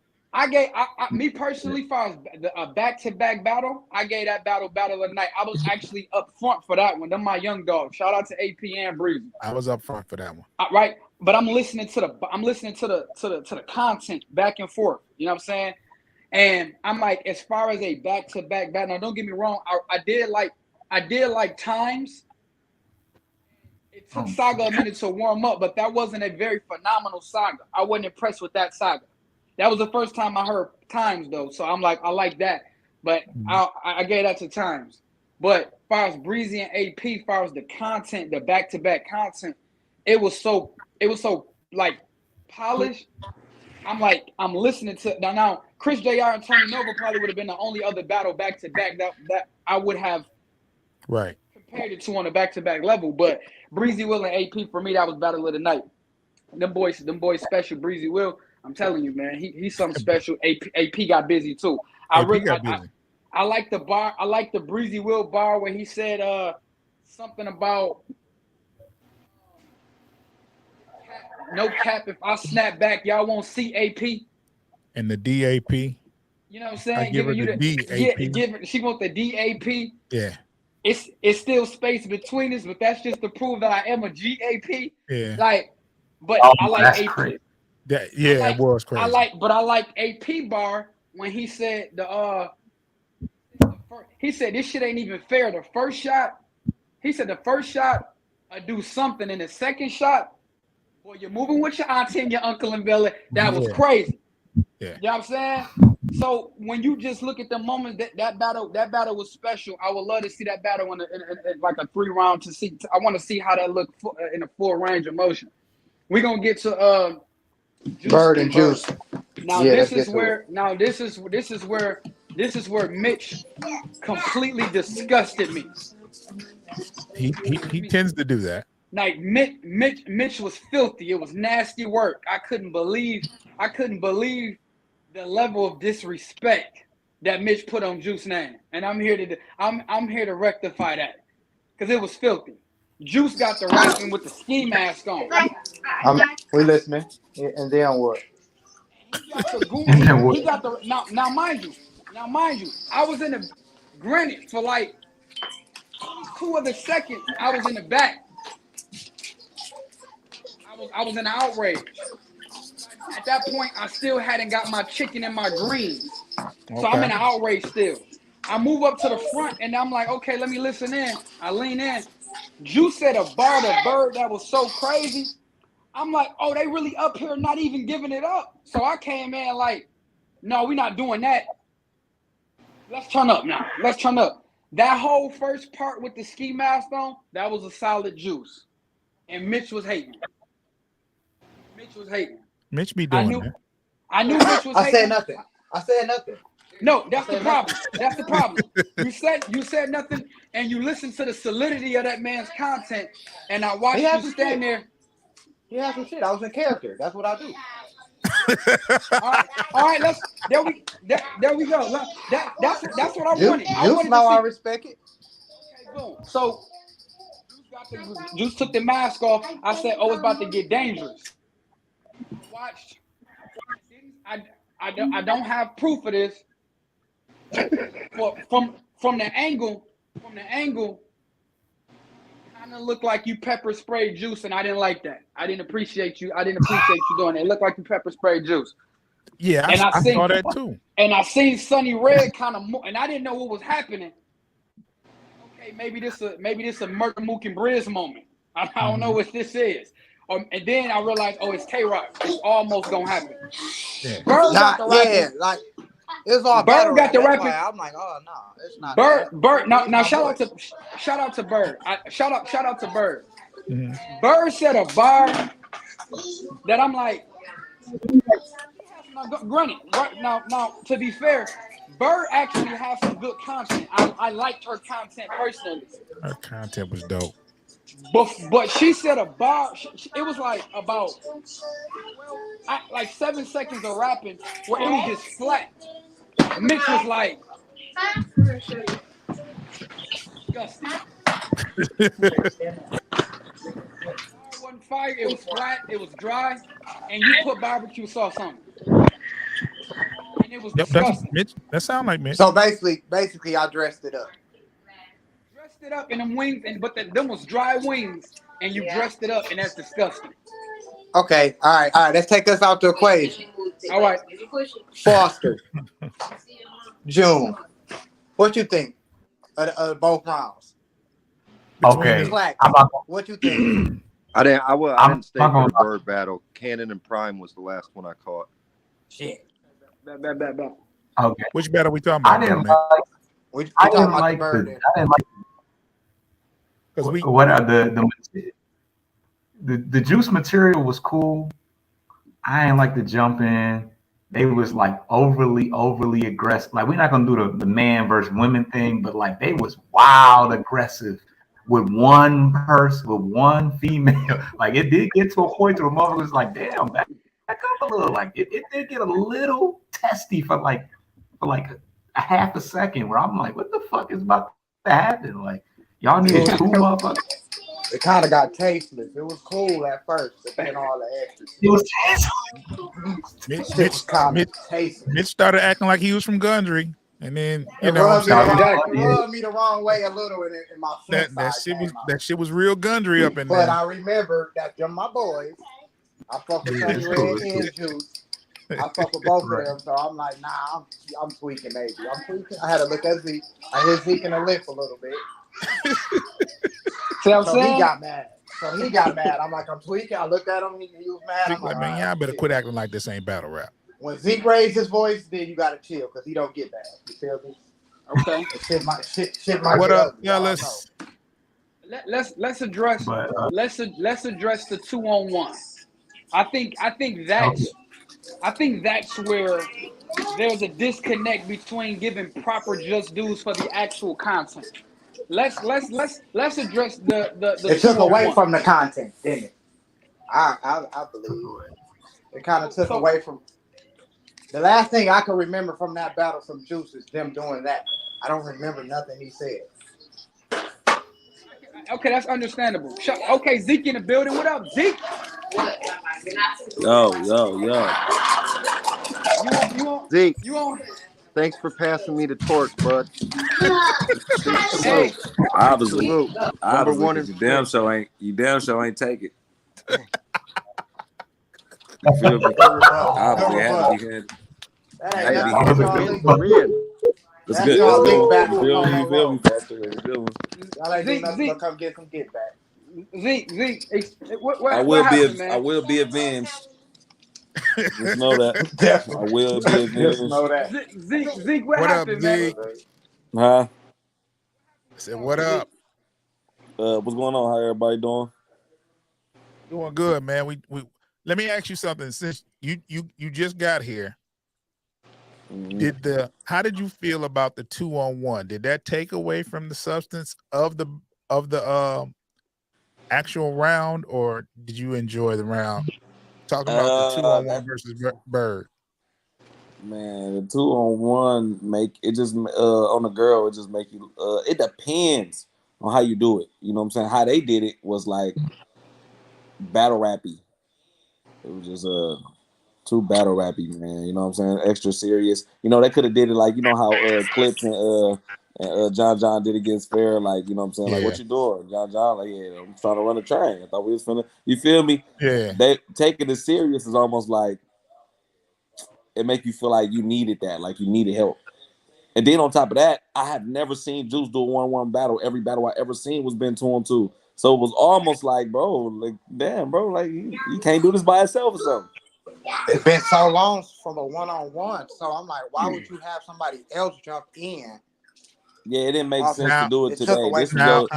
Me personally, for a back-to-back battle, I gave that battle of the night. I was actually up front for that one. Them my young dogs. Shout out to AP and Breezy. I was up front for that one. Right, but I'm listening to the content back and forth. You know what I'm saying? And I'm like, as far as a back-to-back battle, now don't get me wrong. I did like times. It took Saga a minute to warm up, but that wasn't a very phenomenal saga. I wasn't impressed with that saga. That was the first time I heard times though, so I'm like, I like that, but I gave that to times. But as far as Breezy and AP, as far as the content, the back-to-back content, it was so like polished. I'm listening to now. Chris Jr. and Tony Nova probably would have been the only other battle back-to-back that I would have compared it to on a back-to-back level. But Breezy Will and AP for me, that was battle of the night. Them boys special. Breezy Will. I'm telling you, man, he's something special. AP got busy too. I like the bar. I like the Breezy Will bar where he said something about no cap. If I snap back, y'all won't see AP. And the DAP. You know what I'm saying? Giving you the DAP. She want the DAP. Yeah. It's still space between us, but that's just to prove that I am a GAP. Yeah. But I like AP. Crazy. It was crazy. I like AP bar when he said he said this shit ain't even fair. The first shot, he said the first shot I do something, and the second shot, boy, you're moving with your auntie and your uncle and belly. That was crazy. Yeah. You know what I'm saying? So when you just look at the moment that battle was special. I would love to see that battle in like a 3-round to see. I want to see how that look in a full range of motion. We're gonna get to Bird and Juice. Now this is where Mitch completely disgusted me. He tends to do that. Like Mitch was filthy. It was nasty work. I couldn't believe the level of disrespect that Mitch put on Juice's name. And I'm here to rectify that because it was filthy. Juice got the rapping with the ski mask on. We listening. And then what? He got the now mind you, I was in the granted for like 2 other seconds. I was in the back. I was in outrage. At that point, I still hadn't got my chicken and my greens. So I'm in outrage still. I move up to the front and I'm like, okay, let me listen in. I lean in. Juice said a bar to Bird that was so crazy. I'm like, oh, they really up here not even giving it up. So I came in like, no, we're not doing that. Let's turn up now. Let's turn up. That whole first part with the ski mask on, that was a solid juice. And Mitch was hating. Mitch be doing that. I knew Mitch was hating. I said nothing. I said nothing. No, that's the problem. That's the problem. You said nothing, and you listened to the solidity of that man's content, and I watched you stand there. He had some shit. I was in character. That's what I do. All right. There we go. That's what I wanted. I respect it. Okay, boom. So Juice took the mask off. I said, "Oh, it's about to get dangerous." Watched. I don't have proof of this. But from the angle, kind of looked like you pepper sprayed Juice, and I didn't like that. I didn't appreciate you doing it. It looked like you pepper sprayed Juice. Yeah, and I saw that too. And I seen Sonny Red kind of, and I didn't know what was happening. Okay, maybe this a Murder Mook and Briz moment. I don't know what this is. And then I realized, oh, it's K-Rock. It's almost gonna happen. Yeah. Bird got the rapping. Like it's all Bird got the rapping. I'm like, oh no, it's not. Bird. Now shout out to Bird. Shout out to Bird. Mm-hmm. Bird said a bar that I'm like, granted, now to be fair, Bird actually has some good content. I liked her content personally. Her content was dope. But she said a bar. It was like about like 7 seconds of rapping where it was just flat. Mitch was like, disgusting. It wasn't fire. It was flat. It was dry, and you put barbecue sauce on it, and it was disgusting. Mitch. That sound like Mitch. So basically, I dressed it up. It up in them wings, but them was dry wings, and you dressed it up, and that's disgusting. Okay, all right. Let's take us out the equation. All right, Foster, June, what you think of both rounds? Okay, What you think? I didn't stay for the Bird battle. Cannon and Prime was the last one I caught. Shit. Okay. Which battle we talking about? I didn't like. I didn't like what are the Juice material was cool. I didn't like the jump in. They was like overly aggressive. Like, we're not gonna do the man versus women thing, but like they was wild aggressive with one person, with one female. Like, it did get to a point where the mother was like, damn, back up a little. Like it did get a little testy for like a half a second where I'm like, what the fuck is about to happen? Like, y'all need two motherfuckers. It kind of got tasteless. It was cool at first, but then all the extras. It was tasteless. Mitch started acting like he was from Gundry, and then it rubbed me the wrong way a little in my that shit was real Gundry up in there. But I remember that them my boys. I fuck with Sonny Red and Juice. I fuck with both of them, so I'm like, nah, I'm tweaking, maybe. I'm tweaking. I had to look at Zeke. I hit Zeke in the lip a little bit. See what I'm saying? He got mad. I'm like, I'm tweaking. I looked at him. He was mad. I'm like, man, y'all better quit acting like this ain't battle rap. When Zeke raised his voice, then you gotta chill because he don't get mad. You feel me? Okay. Shit might what get up? ugly. Yeah, let's address the 2-on-1. I think that's where there's a disconnect between giving proper just dues for the actual content. Let's address the It took away from the content, didn't it? I believe it kind of took away from the last thing I can remember from that battle from Juice is them doing that. I don't remember nothing he said. Okay, that's understandable. Okay, Zeke in the building. What up, Zeke? Yo. Zeke, thanks for passing me the torch, bud. Hey, obviously, Number one you damn sure ain't take it. You feel me? Obviously, had to be That's good. You feel me? Foster? Y'all ain't doing nothing but come get some get back. Zeke, what I what will be. happened, I man? will be avenged. Just know that. I Definitely. will be Just avenged. know that. Zeke, what What up, happened, man? Zeke? Huh? I said, what up? What's going on? How everybody doing? Doing good, man. We let me ask you something. Since you just got here, how did you feel about the 2-on-1? Did that take away from the substance of the actual round, or did you enjoy the round? Talking about the 2-on-1 versus Bird. Man, the 2-on-1 make it just on the girl. It just make you. It depends on how you do it. You know what I'm saying? How they did it was like battle rappy. It was just too battle rappy, man. You know what I'm saying? Extra serious. You know, they could have did it like, you know how Clips and John did against Fair, like, you know what I'm saying? Like, what you doing? John, like, yeah, I'm trying to run a train. I thought we was finna, you feel me? Yeah. They taking it serious is almost like it make you feel like you needed that, like you needed help. And then on top of that, I have never seen Juice do a 1-on-1 battle. Every battle I ever seen was been 2-on-2. So it was almost like, bro, like, damn, bro, like you can't do this by yourself or something. It's been so long from a 1-on-1, so I'm like, why would you have somebody else jump in? Yeah, it didn't make sense to do it took today. away This from is your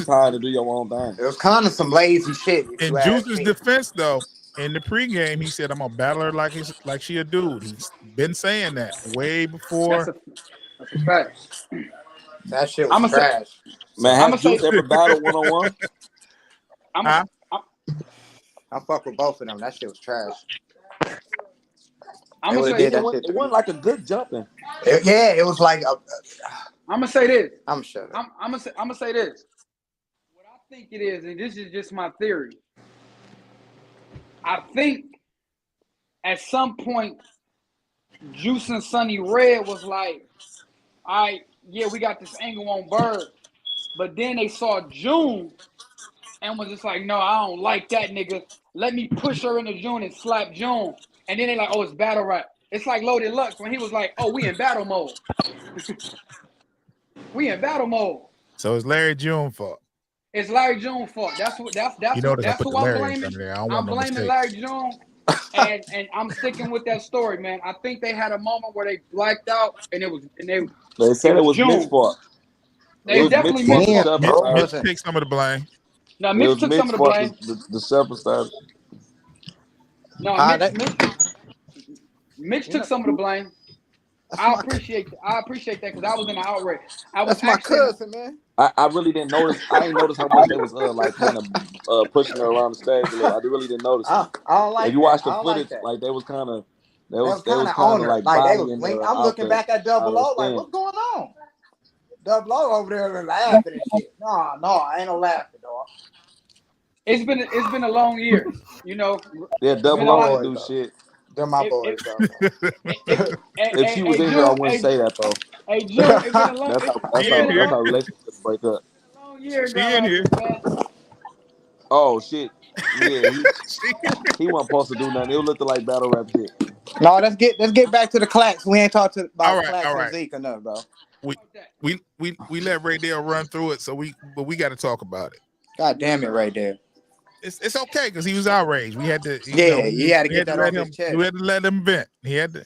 time to do your own thing. It was kind of some lazy shit. In Juice's defense, though, in the pregame, he said, "I'm gonna battle her like she a dude." He's been saying that way before. That's a fact. That shit was trash. Man, has Juice ever battled 1-on-1? I fuck with both of them. That shit was trash. I'm gonna say it wasn't like a good jumping. It was like I'm gonna say this. I'm sure. I'm gonna say this. What I think it is, and this is just my theory. I think at some point, Juice and Sonny Red was like, all right, yeah, we got this angle on Bird. But then they saw June and was just like, no, I don't like that nigga. Let me push her into June and slap June. And then they like, oh, it's battle rap. It's like Loaded Lux when he was like, oh, we in battle mode. We in battle mode. So it's Larry June fault. It's Larry June fault. That's who I'm blaming. I'm blaming Larry June. And I'm sticking with that story, man. I think they had a moment where they blacked out and they said it was Mitch's fault. They definitely Mitch's fault. Mitch take some of the blame. No, Mitch took some of the blame. The Shepherd started. No, Mitch took some of the blame. I appreciate that because I was in the outrage. That's my cousin, man. I really didn't notice. I didn't notice how much they was like kind of pushing her around the stage a little. I really didn't notice. I don't like. If you watch the footage, like they was kind of. They was kind of like they was. I'm looking back at Double O like, what's going on? Double O over there laughing and shit. No, I ain't no laughing, dog. It's been a long year, you know. Yeah, Double O ain't do shit. They're my boys, though. If she was in here, I wouldn't say that though. Hey, June, it's been a long. That's how relationships break up. Long year, she in here. Oh shit! Yeah, he wasn't supposed to do nothing. It looked like battle rap shit. No, let's get back to the clacks. We ain't talked about clacks and Zeke enough, bro. We let Ray Dale run through it, but we got to talk about it. God damn it, Ray Dale. It's okay because he was outraged. We had to. He had to get that off his chest. We had to let him vent. He had to.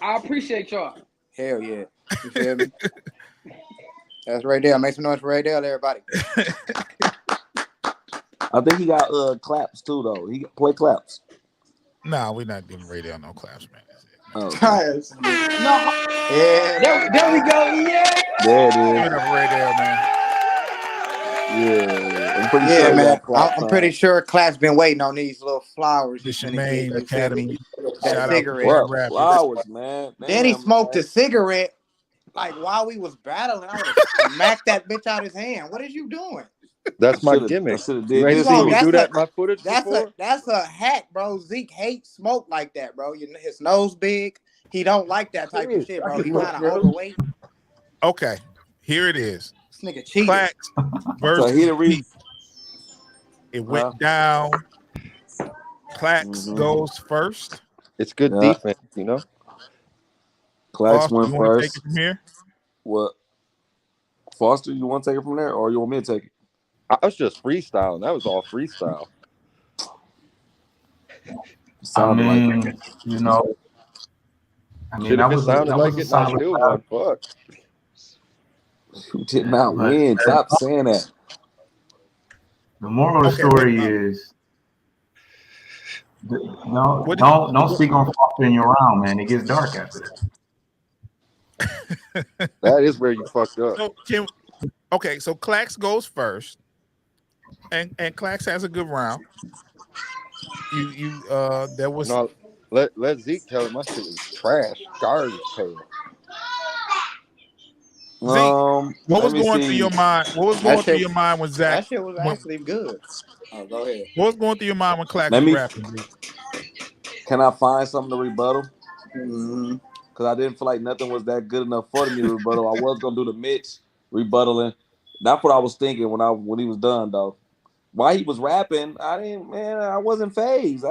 I appreciate y'all. Hell yeah, you feel me? That's Ray Dale. Make some noise for Ray Dale, everybody. I think he got claps too, though. He play claps. Nah, we're not giving Ray Dale no claps, man. No. Yeah. There we go. Yeah. There it is. Give it up for Ray Dale, man. Yeah, I'm pretty sure. Man. I'm pretty sure Clap's been waiting on these little flowers. The Maine Academy. That cigarette. Flowers, man. Then he smoked a cigarette like while we was battling. I would have smacked that bitch out his hand. What is you doing? That's my gimmick. You ain't seen me do that in my footage before? That's a hack, bro. Zeke hates smoke like that, bro. His nose big. He don't like that type of shit, bro. He kind of overweight. Okay, here it is. This nigga cheated. Clacks versus Pete. It went down. Clacks goes first. It's good defense, you know. Clacks went first. Take it from here? What? Foster, you want to take it from there, or you want me to take it? I was just freestyling. That was all freestyle. I mean, you know, Shit, that if it was sounded like a it and I solid still battle. won, fuck. You did not win. Stop saying that. The moral of the story is don't speak on fucking your round, man. It gets dark after that. That is where you fucked up. So Clax goes first, and Clax has a good round. There was no. Let Zeke tell him my shit was trash, garbage pail. Zeke, what was going through your mind? What was going through your mind when Zach? That shit was actually good. Oh, go ahead. What was going through your mind when Clax was rapping, Zeke? Can I find something to rebuttal? Mm-hmm. Because I didn't feel like nothing was that good enough for me to rebuttal. I was gonna do the Mitch rebuttaling. That's what I was thinking when he was done, though. While he was rapping, I wasn't phased.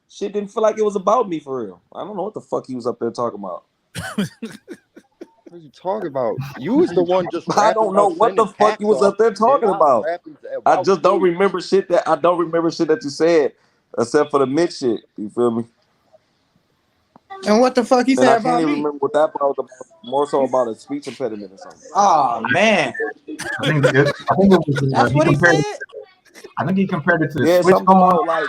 Shit didn't feel like it was about me for real. I don't know what the fuck he was up there talking about. What are you talking about? You was the one just. I don't know what the fuck you was up there talking about. I just don't remember shit that you said, except for the Mitch shit. You feel me? And what the fuck he said I about can't even me? remember what that was about. More so about a speech impediment or something. Oh man, I think it was. That's what he said. I think he compared it to the Yeah, switch something going. about like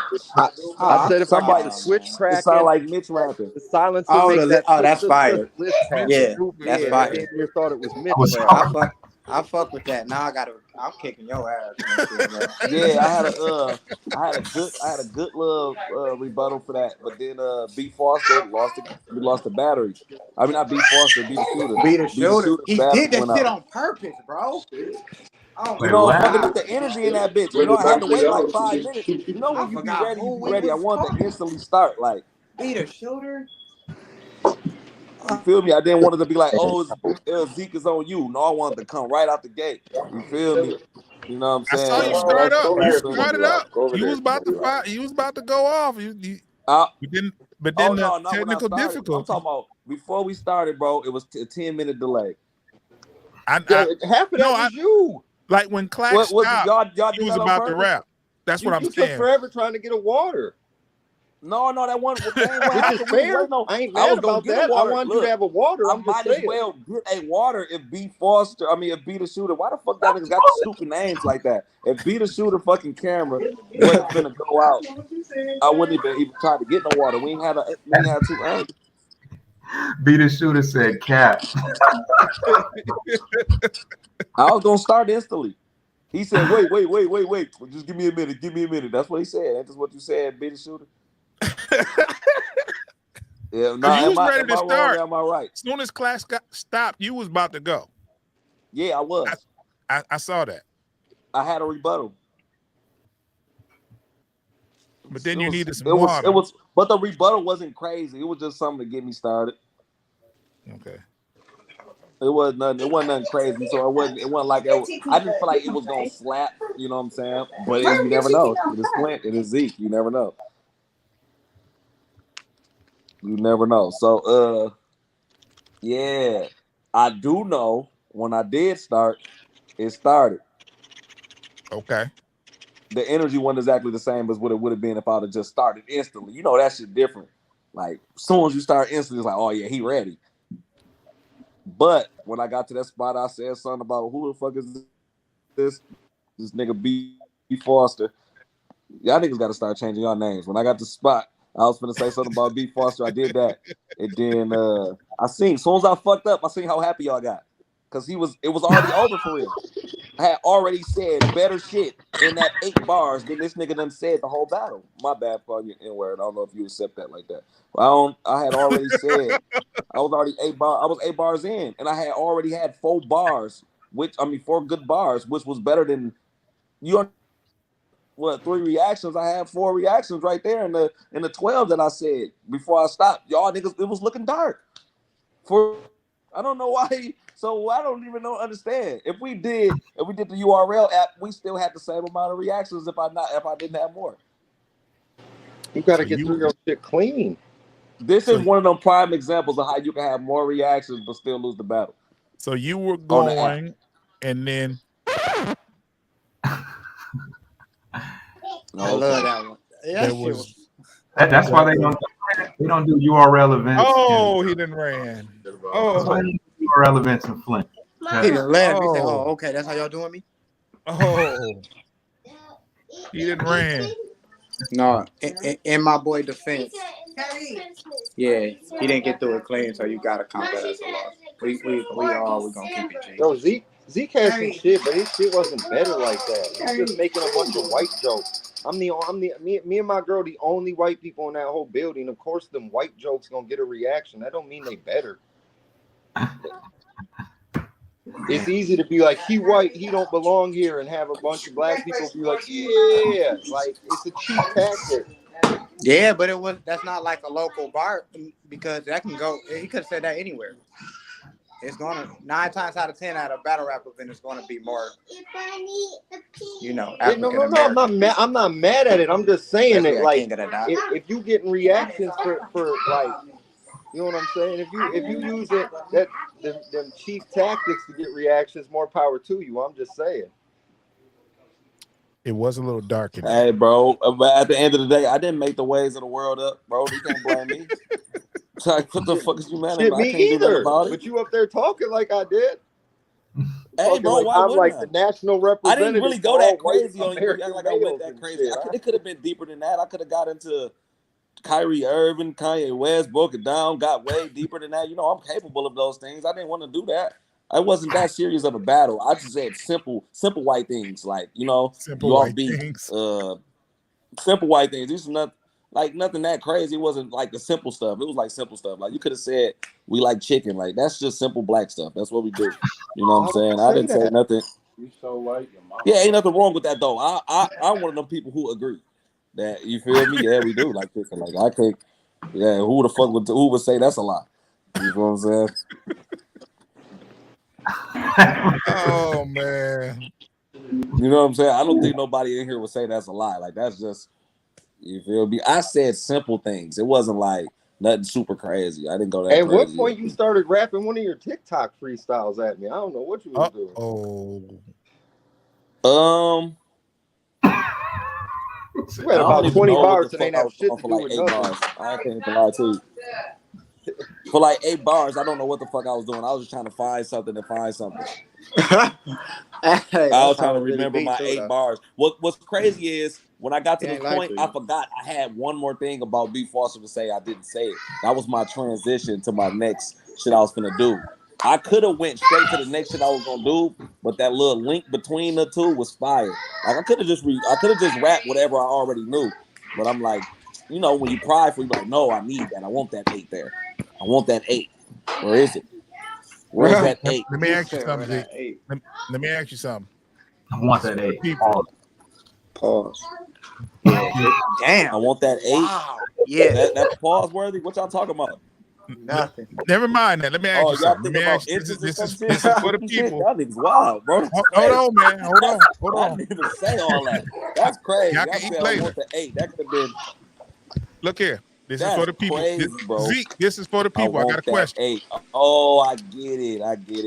I said if I somebody get the switch cracking, it sounded like Mitch rapping. the silencer Oh, make that. that's fire. Yeah, That's fire. I damn near thought it was Mitch. I fuck with that. Now I'm kicking your ass. Yeah, I had a good little rebuttal for that, but then B Foster lost the battery. I mean, not B Foster, B the shooter. Be the shooter. He battery did that went shit out. on purpose, bro. Oh, You know, fucking up the energy in that bitch. You know, I had to wait like 5 minutes. You know, when you be ready, you be ready. I wanted to instantly start, like. Be the shooter. You feel me? I didn't want it to be like, oh, Zeke is on you. No, I wanted to come right out the gate. You feel me? You know what I'm saying? I saw you start up. You started up. You was about to fire. You was about to go off. But then no, the not technical when I started. difficulty. I'm talking about before we started, bro. It was a 10-minute delay. Half of that was you. Like when Clax stopped, y'all he was about to rap. That's what I'm you saying. took forever trying to get a water. No, that one. Which is fair. I ain't mad about that. I wanted you to have a water. I might as well get a water if B the shooter. Why the fuck that niggas got stupid names like that? If B the shooter fucking camera wasn't finna go out, I wouldn't even try to get no water. We ain't had two angles. B the shooter said cap. I was gonna start instantly. He said, wait. Just give me a minute. That's what he said. That's what you said, B the shooter. Yeah, you was ready to start. Am I right? As soon as Clax stopped, you was about to go. Yeah, I was. I saw that. I had a rebuttal. But then you needed some water. But the rebuttal wasn't crazy. It was just something to get me started. Okay. It wasn't nothing crazy. So it wasn't like I didn't feel like it was gonna slap. You know what I'm saying? But you never know. It is Flint. It is Zeke. You never know. You never know. So yeah, I do know when I did start, it started. Okay. The energy wasn't exactly the same as what it would have been if I'd have just started instantly. You know, that shit different. Like, as soon as you start instantly, it's like, oh yeah, he ready. But when I got to that spot, I said something about who the fuck is this nigga B Foster. Y'all niggas got to start changing y'all names. When I got the spot, I was finna say something about B Foster. I did that. And then as soon as I fucked up, I seen how happy y'all got. Because it was already over for real. I had already said better shit in that 8 bars than this nigga done said the whole battle. My bad for you N-word. I don't know if you accept that like that. But I had already said I was already 8 bars. I was 8 bars in, and I had already had 4 bars, 4 good bars, which was better than you. 3 reactions? I had 4 reactions right there in the 12 that I said before I stopped. Y'all niggas, it was looking dark. I don't know why. So I don't even understand. If we did the URL app, we still had the same amount of reactions if I didn't have more. You gotta get through your shit clean. This is one of them prime examples of how you can have more reactions but still lose the battle. So you were going, and then I love that one. Yeah, There that shit was. was. That's why they don't do URL events. Oh, he didn't ran. That's Oh, why they don't do URL events in Flint. He didn't let him. He said, Oh. "Oh, okay, that's how y'all doing me." oh, he didn't ran. No, in my boy defense, yeah, he didn't get through it clean, so you gotta count that as a loss. We gonna keep it G. Yo, Zeke had some shit, but his shit wasn't better like that. He's just making a bunch of white jokes. Me and my girl, the only white people in that whole building. Of course, them white jokes gonna get a reaction. That don't mean they better. It's easy to be like, he white, he don't belong here, and have a bunch of black people be like, yeah, like it's a cheap tactic. Yeah, but that's not like a local bar because that can go. He could have said that anywhere. It's gonna 9 times out of 10 at a battle rap event, it's gonna be more, No, African American. I'm not mad at it. I'm just saying Especially that, at like, King of the Dot. if you getting reactions for like, you know what I'm saying? If you use it them cheap tactics to get reactions, more power to you. I'm just saying. It was a little dark in there. Hey, bro. But at the end of the day, I didn't make the ways of the world up, bro. You can't blame me. Like, what the fuck is you mad at? Shit, I me can't do nothing either. about it. But you up there talking like I did. Hey, bro, like why I'm wouldn't like I? the national I representative. didn't really go for that all white crazy on you. American Act like I went males that and crazy. shit. It could have been deeper than that. I could have got into Kyrie Irving, Kanye West, broke it down, got way deeper than that. You know, I'm capable of those things. I didn't want to do that. It wasn't that serious of a battle. I just said simple white things, like, you know, Simple you off white beat, things. simple white things. These are not like nothing that crazy. It wasn't like the simple stuff. It was like simple stuff. Like you could have said we like chicken. Like that's just simple black stuff. That's what we do. You know what I'm saying? I didn't say nothing. You so white, your mama. Yeah, ain't nothing wrong with that though. I'm one of them people who agree that, you feel me? Yeah, we do like chicken. Like I think, yeah, who would say that's a lie? You know what I'm saying? Oh man. You know what I'm saying? I don't think nobody in here would say that's a lie. Like that's just, you feel me? I said simple things. It wasn't like nothing super crazy. I didn't go that At crazy. what point you started rapping one of your TikTok freestyles at me? I don't know what you was doing. You had about 20 bars that ain't have shit to do with nothing. Bars. I can't lie to you. For like 8 bars, I don't know what the fuck I was doing. I was just trying to find something. Hey, I was trying to remember my 8 bars. What's crazy is when I got to this point, I forgot I had one more thing about B. Foster to say. I didn't say it. That was my transition to my next shit I was gonna do. I could have went straight to the next shit I was gonna do, but that little link between the two was fire. Like I could have just rapped whatever I already knew, but I'm like, you know, when you prideful, you're like, no, I need that. I want that 8 there. I want that 8. Where is it? Where's that 8? Let me ask you something, Zeke. Let me ask you something. I want that 8. Pause. Damn. I want that 8. Wow. Yeah. That pause worthy. What y'all talking about? Nothing. Never mind that. Let me ask you something. Let me ask you. This is for the people. Y'all niggas wild, bro. Hold on, man. Hold on. I didn't even say all that. That's crazy. Y'all I can said eat I later. want the 8. That could have been. Look here. This is for the people. Crazy, bro. Zeke, this is for the people. I got a question. 8. Oh, I get it.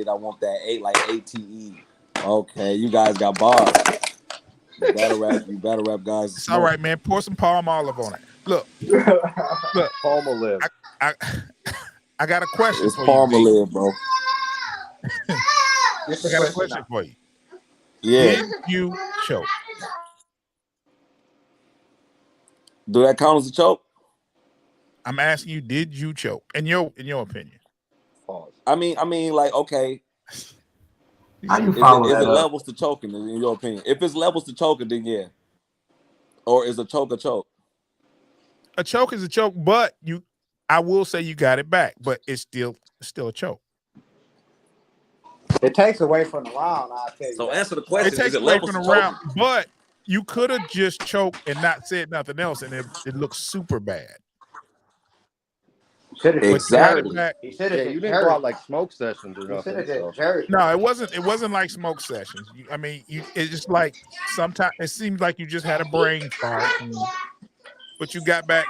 I want that 8, like ATE. Okay, you guys got bars. You battle rap guys. It's all right, man. Pour some palm olive on it. Look. Palmolive. I got a question for you. Palmolive, bro. I got a question for you. Yeah. Did you choke? Do that count as a choke? I'm asking you, did you choke? In your opinion. Pause. I mean, like, okay. How you follow is that it up? levels to choking, in your opinion? If it's levels to choking, then yeah. Or is a choke a choke? A choke is a choke, but I will say you got it back, but it's still a choke. It takes away from the round, I'll tell you. So that. answer the question. It takes away from the round, but you could have just choked and not said nothing else, and it looks super bad. Exactly. He should Yeah, have you didn't go out like smoke sessions or nothing. No, it wasn't like smoke sessions. It's just like sometimes it seems like you just had a brain fart, but you got back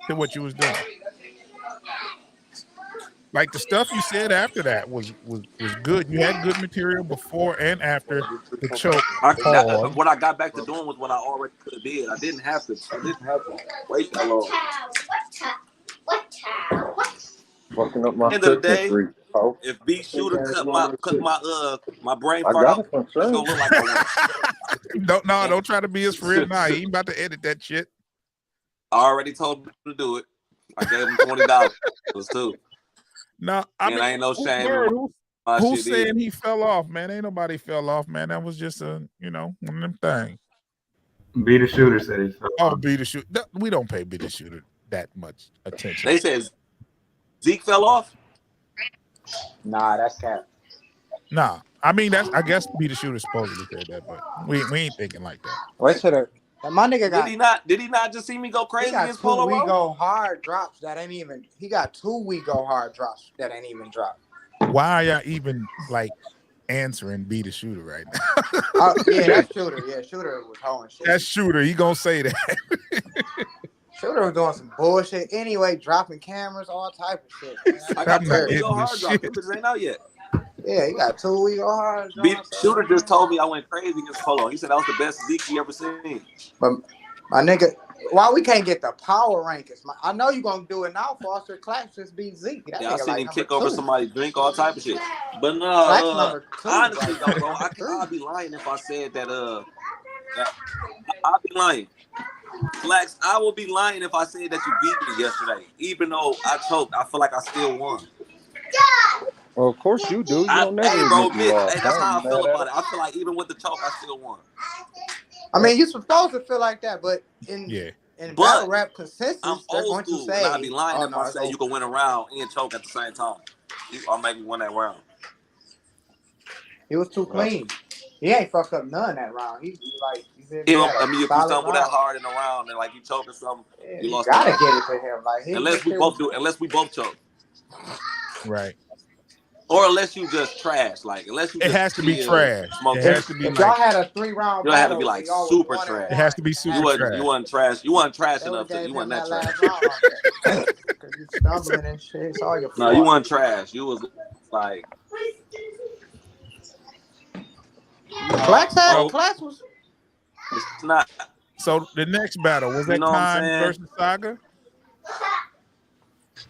to what you was doing. Like the stuff you said after that was good. You had good material before and after the choke pause. What I got back to doing was what I already could have did. I didn't have to wait that long. Fucking up my End of the Christmas day, tree. Oh, if B Shooter cut my brain I part got out, it from it's gonna Son. look like I won. Don't try to be his friend now. He ain't about to edit that shit. I already told him to do it. I gave him $20 too. No, I mean, ain't no shame. Who's saying he fell off, man? Ain't nobody fell off, man. That was just one of them things. Be the Shooter said he fell off. Be the Shooter. We don't pay Be the Shooter that much attention. They said Zeke fell off. Nah, that's cap. Nah, I mean I guess Be the Shooter supposedly said that, but we ain't thinking like that. Wait till the my nigga got. Did he not just see me go crazy He got against two Polo we Row? go hard drops that ain't even. He got two we go hard drops that ain't even dropped. Why are y'all even like answering Be the Shooter right now? Yeah, that's Shooter. Yeah, Shooter was hoeing shit. That's Shooter. He gonna say that. Shooter was doing some bullshit anyway, dropping cameras, all type of shit. Man. I got two we go hard drops. Them bitches ain't out yet. Yeah, he got two we go hard drops. Shooter just told me I went crazy against Polo. He said that was the best Zeke he ever seen. But my nigga, why we can't get the power rankings? I know you gonna do it now. Foster Claps just beat Zeke. That I nigga seen like him kick 2. over somebody's drink, all type of shit. But Claps no, number 2, honestly, like, though, bro, I'd be lying if I said that. I'd be lying. Flax, I will be lying if I said that you beat me yesterday. Even though I choked, I feel like I still won. Well, of course you do. You don't never Hey, bro, admit you lost. that's how I ain't feel mad at about it. it. I feel like even with the choke, I still won. I mean, you supposed to feel like that, but in battle rap consensus, I'm they're old going to school, say, and I'd be lying "Oh if no, I it's say over." you can win a round and choke at the same time. I'll make you win that round. He was too clean. He ain't fucked up none that round. He like he did. I mean, if you stumble that hard in a round and like you choke or something, you lost. Gotta get it to him. Like unless we both choke. Right. Or unless you just trash, like unless you It just has to be chill, trash. smoke It has to be if like, y'all had a 3-round you had to battle, be like y'all super was 1-1. trash. It has to be super trash. You wasn't trash. You wasn't trash They enough to. gave You wasn't him that last trash. round off that. Cause you stumbling and shit. It's all your fault. No, you weren't trash. You was like. Clax was. It's not. So the next battle was that You know what I'm Times saying? versus Saga.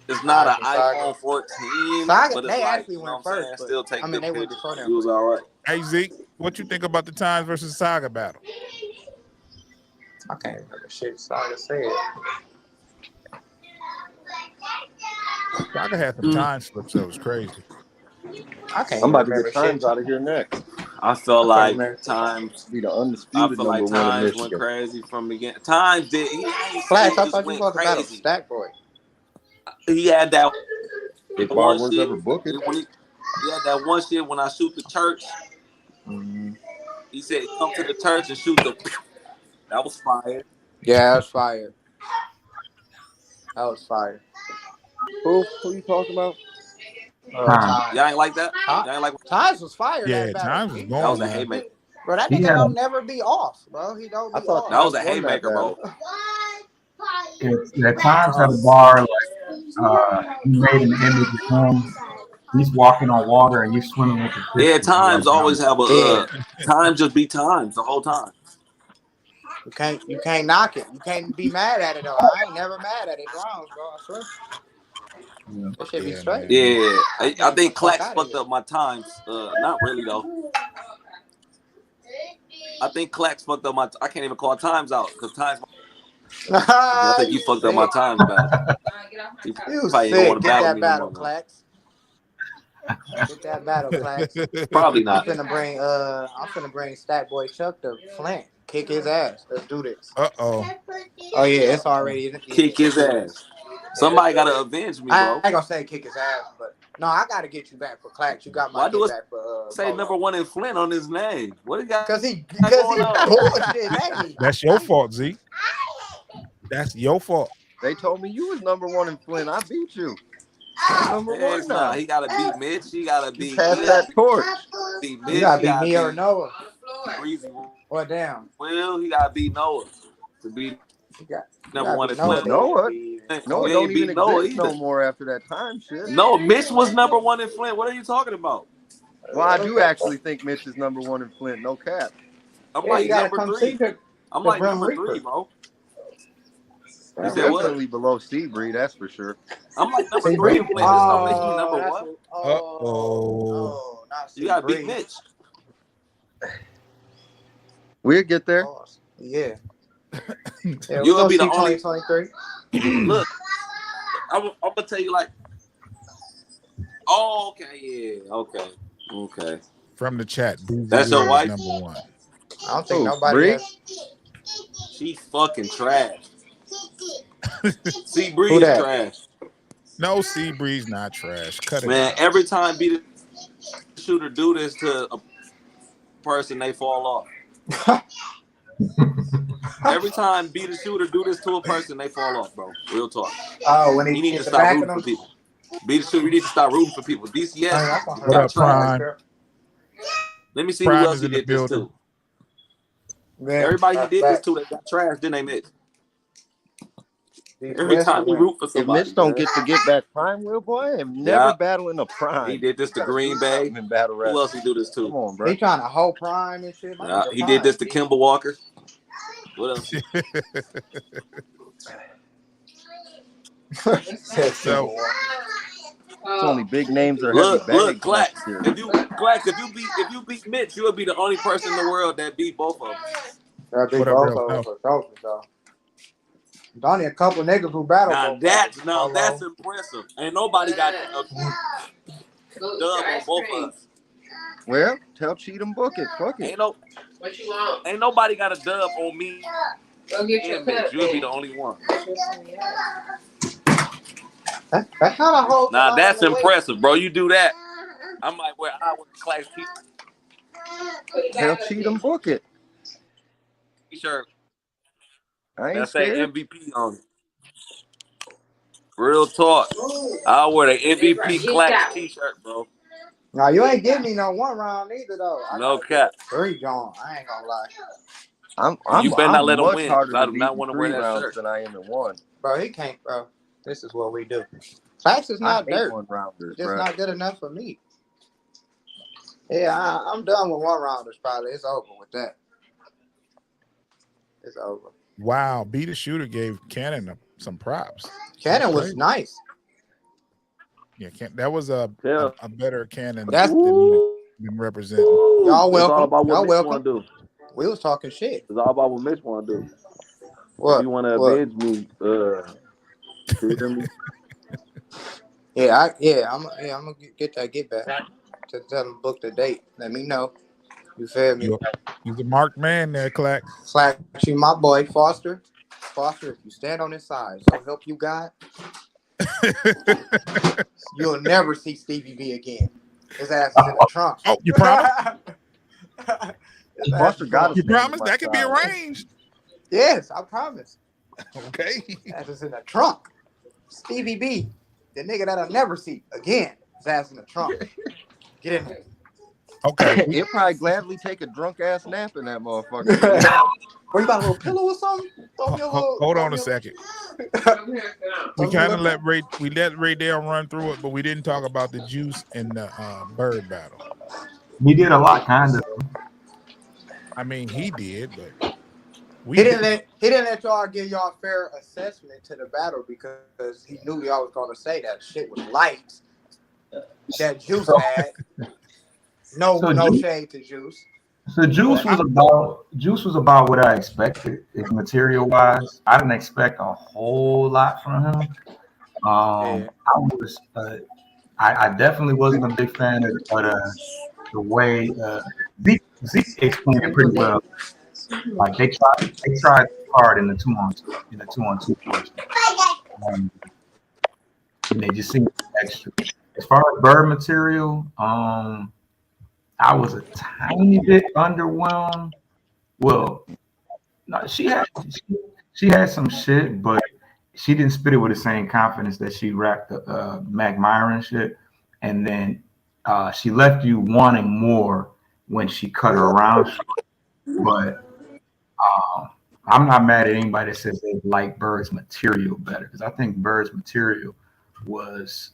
It's not an iPhone 14, Saga, but it's they like, actually you know went what I'm first. saying? But, Still take I mean, good they went pictures. before them. You was all right. Hey Zeke, what you think about the Times versus Saga battle? I can't remember shit Saga said. Saga had some time slips that was crazy. I can't I'm about to remember get Times shit. out of here next. I felt like Times. Be the I undisputed feel like number one in Times went Michigan. crazy from the beginning. Times did. He Flash, I just thought you went was about to battle crazy. Stack Boy. He had that If one Fireworks shit. ever book it. When he had that one shit when I shoot the church. He said, "Come to the church and shoot the." That was fire. Yeah, that was fire. That was fire. Who you talking about? Times. Y'all ain't like that? Y'all ain't like Times was fire Yeah, that battle. Times was that going, was a man. haymaker. Bro, that He nigga had don't never be off, bro. He don't be off. That was a Times won that haymaker, bro. battle. At Times at the bar, like he made an image of him. He's walking on water and you swimming with the fish. Yeah, Times Like, always have a Times just be Times the whole time. You can't knock it. You can't be mad at it though. I ain't never mad at it rounds, bro. I swear. That shit be straight. Yeah, I think Fuck Clax outta fucked here. up my times. Not really though. I think Clax fucked up my. I can't even call times out because times. I think you fucked up my times battle. You You probably don't want sick. to Get battle that me no battle, more. Clax. Get that battle, Clax. Probably not. I'm finna bring Stat Boy Chuck to Flint. Kick his ass. Let's do this. Oh yeah, it's already Kick his ass. Somebody gotta avenge me, I bro. ain't gonna say kick his ass, but no, I gotta get you back for Clax. You got my Why do get it back for say Polo. #1 in Flint on his name? What he got? Cause he going on? bullshit, ain't he? That's your fault, Zeke. That's your fault. They told me you was #1 in Flint. I beat you. I'm #1 now. Nah, he gotta beat Mitch. He gotta beat. Pass that torch. Beat You Mitch. gotta He be gotta me or beat Noah. Breezy. Or damn. Will he gotta beat Noah to beat number one in Noah. Flint. Noah He don't ain't even beat Noah exist either. no more after that time shit. No, Mitch was number one in Flint. What are you talking about? Well, I do actually think Mitch is number one in Flint. No cap. I'm Yeah, like you gotta number come 3. see the I'm like Grim number 3, Reaper. bro. You He's said what? definitely below Seabreed, that's for sure. I'm like number See, 3 in Flint. This don't make me oh, number that's 1. no, not You gotta beat Bree. Mitch. We'll get there. Yeah. Yeah, You'll we'll be see the only. 2023. Look, I'm gonna tell you like. Oh, okay, yeah, okay. From the chat, Boozy That's your Will is wife. number 1. I don't think nobody Bree? has. She fucking trash. C Bree Who is that? trash. No, Seabreeze not trash. Cut it Man, out. every time Be the Shooter do this to a person, they fall off. Every time Be the Shooter do this to a person, they fall off, bro. Real talk. Oh, when he You need hit to the stop back rooting of for them. people. Be the Shooter, you need to stop rooting for people. DCS What got up, trash. Prime? Let me see who Prime else is he in the did this building. to. Man, Everybody he did this to, they got trash, then they miss. Every time he root for If somebody. Mitch don't man. get to get back prime, Will boy, I'm never Yeah. battling a prime. He did this to You gotta Green do Bay. something in battle rap. Who else he do this to? Come on, bro. He trying to hold Prime and shit. My nigga He did this to Prime. Kimball Walker. What else? So It's only big names or heavy Look, bags. Clax. last year. If you beat Mitch, you'll be the only person in the world that beat both of them. That big What up, both Real of them Snow? for sure. There's only a couple niggas who battle both. That's impressive. Ain't nobody got a dub on both of us. Well, tell Cheatham book it. Fuck it. What you want? Ain't nobody got a dub on me. Go get your And Mitch. cup. You'll be the only one. That kind of holds. Nah, that's impressive, bro. You do that, I might wear Clax Tell Cheatham book it. t-shirt. I ain't That say scared. MVP on it. Real talk. I'll wear the MVP Clax t-shirt, bro. Now you ain't give me no 1 round either though. No cap. 3 John. I ain't gonna lie. You better not let him much win. harder I to do beat not in want to 3 wear that rounds shirt. than I am in 1. Bro, he can't, bro. This is what we do. Clax is not I hate dirt. 1-rounders, Just bro. not good enough for me. Yeah, I'm done with 1 rounders. Probably it's over with that. It's over. wow, Be the Shooter gave Cannon some props. Cannon was nice. Yeah, that was a better Cannon That's than he been representing. y'all It's all welcome. about what Y'all Mitch welcome. want to do. We was talking shit. It's all about what Mitch want to do. What? If you want to What? avenge me, you hear me? I'm gonna get back to tell them book the date. Let me know. You feel me? You're the marked man there, Clack. Slack you, my boy Foster. Foster, if you stand on his side, so help you God, you'll never see Stevie B again. His ass is in the trunk. Oh, you promise? Foster got You promise? That can be arranged. Yes, I promise. Okay. His ass is in the trunk. Stevie B, the nigga that I'll never see again. His ass in the trunk. Get in there. Okay. He'll probably gladly take a drunk ass nap in that motherfucker. Or you got a little pillow or something? Hold on a second. We kind of let Ray Dale run through it, but we didn't talk about the Juice and the Bird battle. He did a lot, kind of. I mean, he did, but he didn't let y'all give y'all a fair assessment to the battle because he knew y'all was gonna say that shit was light. That Juice had. No shade to Juice. So Juice was about what I expected, material wise. I didn't expect a whole lot from him. I definitely wasn't a big fan of the way Zeke explained it pretty well. Like they tried hard in the 2-on-2 portion. And they just seemed extra. As far as Bird material, I was a tiny bit underwhelmed. Well, no, she had some shit, but she didn't spit it with the same confidence that she rapped the Mac Myron shit. And then she left you wanting more when she cut her around. But I'm not mad at anybody that says they like Bird's material better because I think Bird's material was,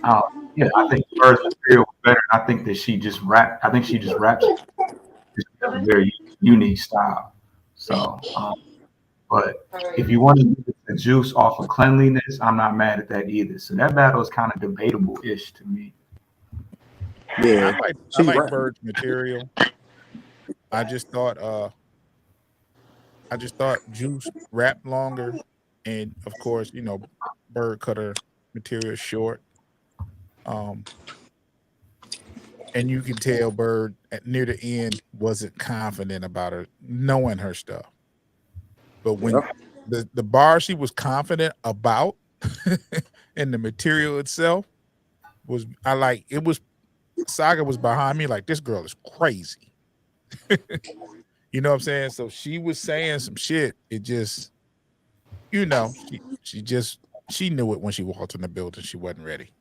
I think Bird's material was better. I think that she just rap. I think she just raps. She has a very unique style. So, but if you want to get the juice off of cleanliness, I'm not mad at that either. So that battle is kind of debatable-ish to me. I Yeah. like Bird's material. I just thought Juice rapped longer, and of course, Bird cut her material short. And you can tell Bird near the end wasn't confident about her knowing her stuff. But when the bar she was confident about and the material itself was, Saga was behind me like, this girl is crazy. You know what I'm saying? So she was saying some shit. It just, she knew it when she walked in the building. She wasn't ready.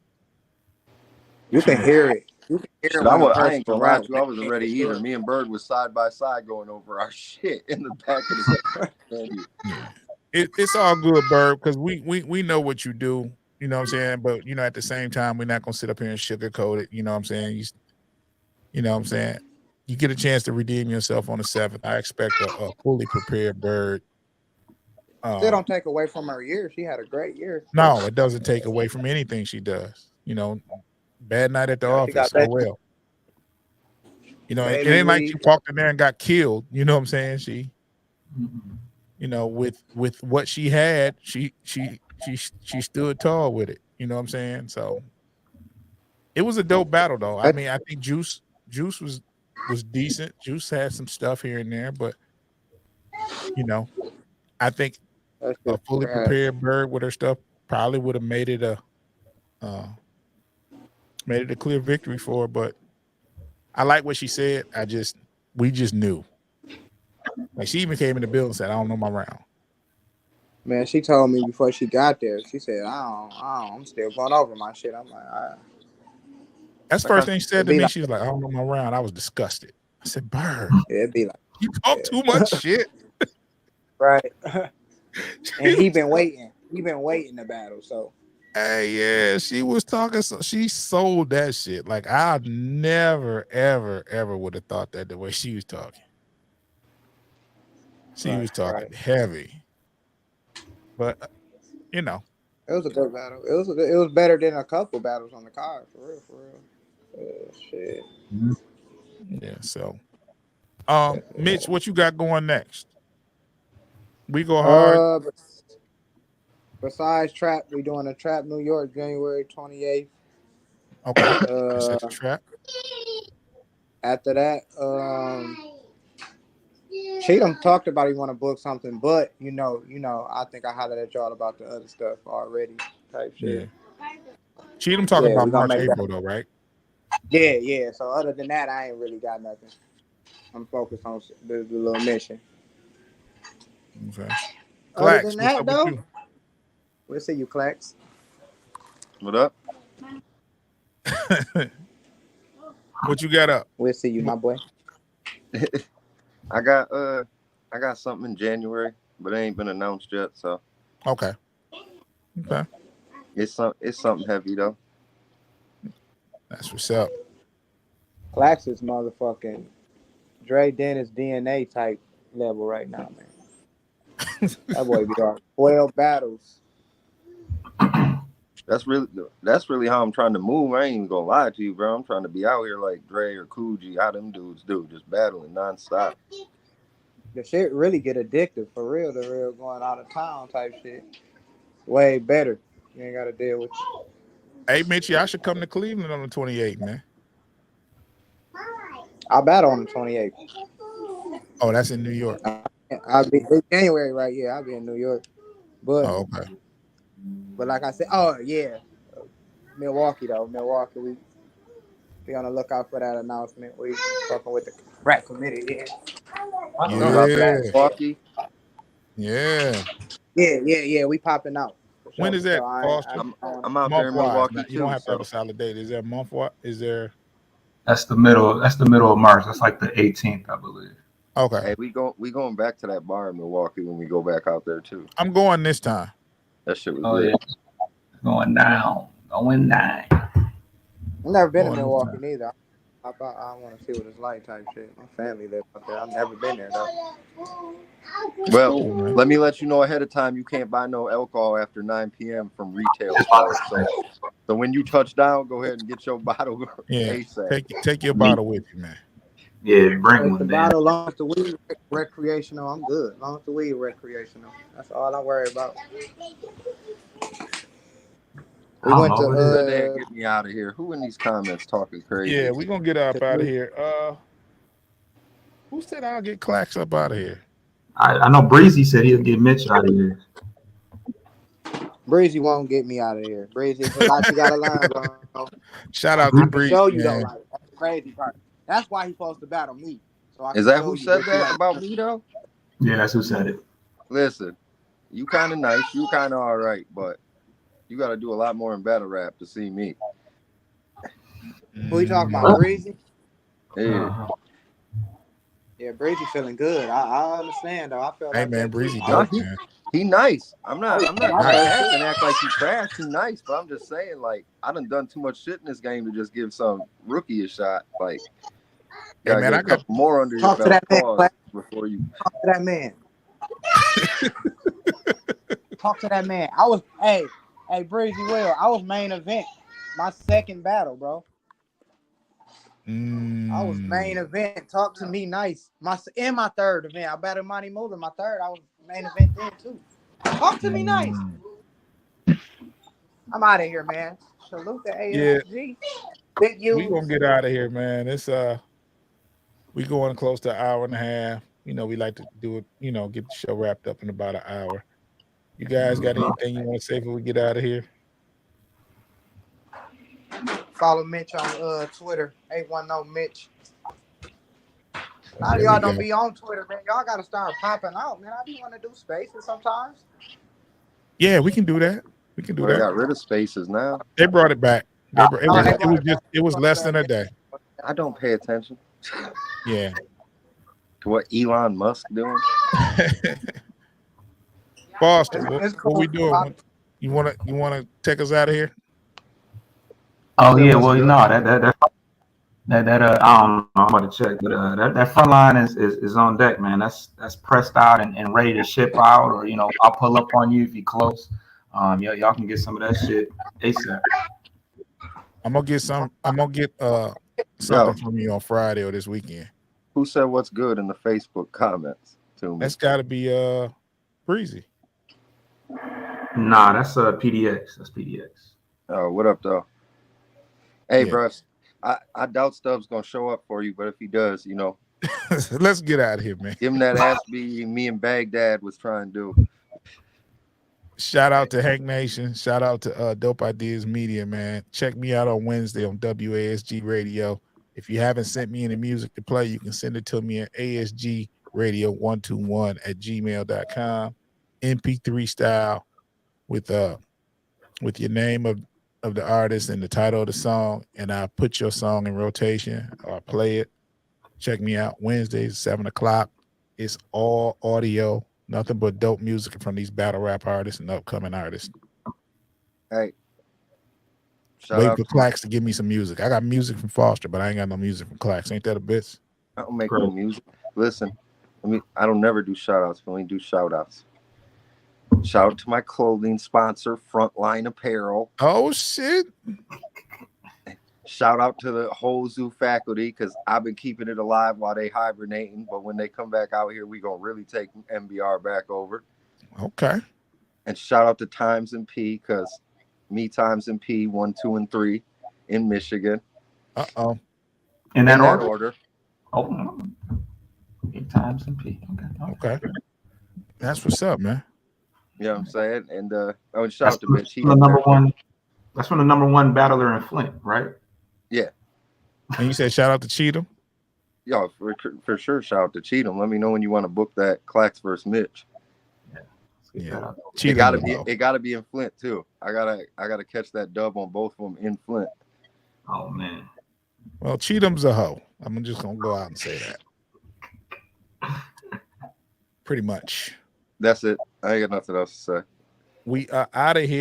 You can hear it. You can hear Shit, it when a I ain't person gonna lie rap. to you. I wasn't ready either. Me and Bird was side by side going over our shit in the back of the venue. Yeah. It's all good, Bird, because we know what you do. You know what I'm saying? But at the same time, we're not gonna sit up here and sugarcoat it. You know what I'm saying? You know what I'm saying? You get a chance to redeem yourself on the 7th. I expect a fully prepared Bird. Still don't take away from her year. She had a great year. No, it doesn't take away from anything she does. Bad night at the She office. got Oh well. It Baby ain't like she week. walked in there and got killed. You know what I'm saying? She, with what she had, she stood tall with it. You know what I'm saying? So it was a dope battle, though. I mean, I think Juice was decent. Juice had some stuff here and there, but I think a fully prepared Bird with her stuff probably would have made it a clear victory for her. But I like what she said. We just knew. Like, she even came in the building and said, "I don't know my round." Man, she told me before she got there. She said, I'm still going over my shit." I'm like, all right. That's the first thing she said to me. Like, She was like, "I don't know my round." I was disgusted. I said, "Bird, it'd be like, you talk too much shit." Right. And he been waiting. He been waiting to battle. So hey, yeah, she was talking. She sold that shit. Like, I never, ever, ever would have thought that the way she was talking. She was talking heavy, but it was a good battle. It was better than a couple battles on the card, for real. Shit. Yeah. So, Mitch, what you got going next? We go hard. Besides Trap, we doing a Trap New York January 28th. Okay. Set the trap. After that, Cheatham talked about he want to book something, but I think I hollered at y'all about the other stuff already, type shit. Yeah. Cheatham talking about we gonna March, make April, that. though, right? Yeah. So other than that, I ain't really got nothing. I'm focused on the little mission. Okay. Other Clax, than what's that, up though, with you? we'll see you, Clax. What up? What you got up? We'll see you, my boy. I got something in January, but it ain't been announced yet. So okay. It's something heavy though. That's what's up. Clax is motherfucking Dre Dennis DNA type level right now, man. That boy be on 12 battles. That's really how I'm trying to move. I ain't even gonna lie to you, bro. I'm trying to be out here like Dre or Coogee, how them dudes do, just battling nonstop. The shit really get addictive for real. The real going out of town type shit. Way better. You ain't got to deal with it. Hey, Mitchie, I should come to Cleveland on the 28th, man. I'll battle on the 28th. Oh, that's in New York. I'll be in January, right? Yeah, I'll be in New York. But okay. But like I said, Milwaukee though. Milwaukee, we be on the lookout for that announcement. We talking with the rap committee. Milwaukee. Yeah. Yeah. We popping out. When is that, Foster? I'm out there in Milwaukee too. You don't have to have a solid date. Is there a month? What is there? That's the middle. That's the middle of March. That's like the 18th, I believe. Okay. Hey, we going back to that bar in Milwaukee when we go back out there too. I'm going this time. That shit was Oh lit. yeah, going down, going down. I've never been to Going this Milwaukee time. neither. I want to see what it's like type shit. My family live out there. I've never been there though. It's Well, cool, man. let me let you know ahead of time. You can't buy no alcohol after 9 p.m. from retail stores. So when you touch down, go ahead and get your bottle Yeah. ASAP. Take your bottle with you, man. Yeah, bring Take the one then. bottle, long as the weed recreational, I'm good. Long as the weed recreational, that's all I worry about. I We don't went know what it is. Said they'd get me out of here. Who in these comments talking crazy? Yeah, we're gonna get up out of here. Who said I'll get Clax up out of here? I know Breezy said he'll get Mitch out of here. Breezy won't get me out of here. Breezy, it's a lot you gotta learn, bro. Shout out to I can Breezy, show you though, man. like that's the crazy part. That's why he's supposed to battle me. So I Is can that show who you said what you that gotta about do. me though? Yeah, that's who said it. Listen, you kind of nice. You kind of all right, but you got to do a lot more in battle rap to see me. Who you talking about, Breezy? Yeah. Yeah, Breezy feeling good. I understand though. I feel Hey like man, that too. Breezy No, dope, man. he nice. I'm not Oh, gonna nice. act and act like he trash. He nice, but I'm just saying, like, I done too much shit in this game to just give some rookie a shot. Like, Hey gotta man, get I a got couple more under your Talk to belt. that man, Pause Clay. before you. Talk to that man. Talk to that man. Hey, Breezy Will. I was main event. My second battle, bro. I was main event. Talk to me nice. My third event. I battled Monty Moore. My third, I was main event then too. Talk to me nice. I'm out of here, man. Salute the Yeah, ASG. Big we U. gonna get out of here, man. It's we going close to an hour and a half. You know, we like to do it, get the show wrapped up in about an hour. You guys got anything you want to say before we get out of here? Follow Mitch on Twitter. 810 Mitch. Now There y'all we don't go. be on Twitter, man. Y'all gotta start popping out, man. I be want to do spaces sometimes. Yeah, we can do that. We can do They that. got rid of spaces now. They brought it back. They It brought was it just back. it was less than a day. I don't pay attention Yeah. to what Elon Musk doing. Foster, It's what we cool. doing? You wanna take us out of here? Oh Said yeah, what's well good. no, I don't know. I'm about to check, but that front line is on deck, man. That's pressed out and ready to ship out, or I'll pull up on you if you're close. Y'all can get some of that shit ASAP. I'm gonna get something Yo, from you on Friday or this weekend. who said what's good in the Facebook comments to me? That's gotta be Breezy. Nah, that's PDX. That's PDX. Oh, what up, though? Hey, Yeah. bro, I doubt Stubbs gonna show up for you, but if he does, Let's get out of here, man. give him that ass beat me and Baghdad was trying to do. Shout out to Hank Nation. Shout out to Dope Ideas Media, man. Check me out on Wednesday on WASG Radio. If you haven't sent me any music to play, you can send it to me at asgradio121@gmail.com. MP3 style with your name of the artist and the title of the song, and I'll put your song in rotation or I'll play it. Check me out Wednesdays, 7:00. It's all audio, nothing but dope music from these battle rap artists and upcoming artists. Hey, Wait for Clax to give me some music. I got music from Foster, but I ain't got no music from Clax. Ain't that a bitch? I don't make no music. Listen, I don't never do shout outs, but only do shout outs. Shout out to my clothing sponsor, Frontline Apparel. Oh shit. Shout out to the whole zoo faculty, because I've been keeping it alive while they hibernating. But when they come back out here, we gonna really take MBR back over. Okay. And shout out to Times and P, because me, Times and P, 1, 2, and 3 in Michigan. Uh-oh. In that order? order. Oh, Times and P. Okay. That's what's up, man. You know what I'm saying? And shout out to Mitch. The number one. That's from the number one battler in Flint, right? Yeah. And you said shout out to Cheatham? Yo, for sure, shout out to Cheatham. Let me know when you want to book that Clax versus Mitch. Yeah. It gotta be in Flint too. I gotta catch that dub on both of them in Flint. Oh man. Well, Cheatham's a hoe. I'm just gonna go out and say that. Pretty much. That's it. I ain't got nothing else to say. We are out of here.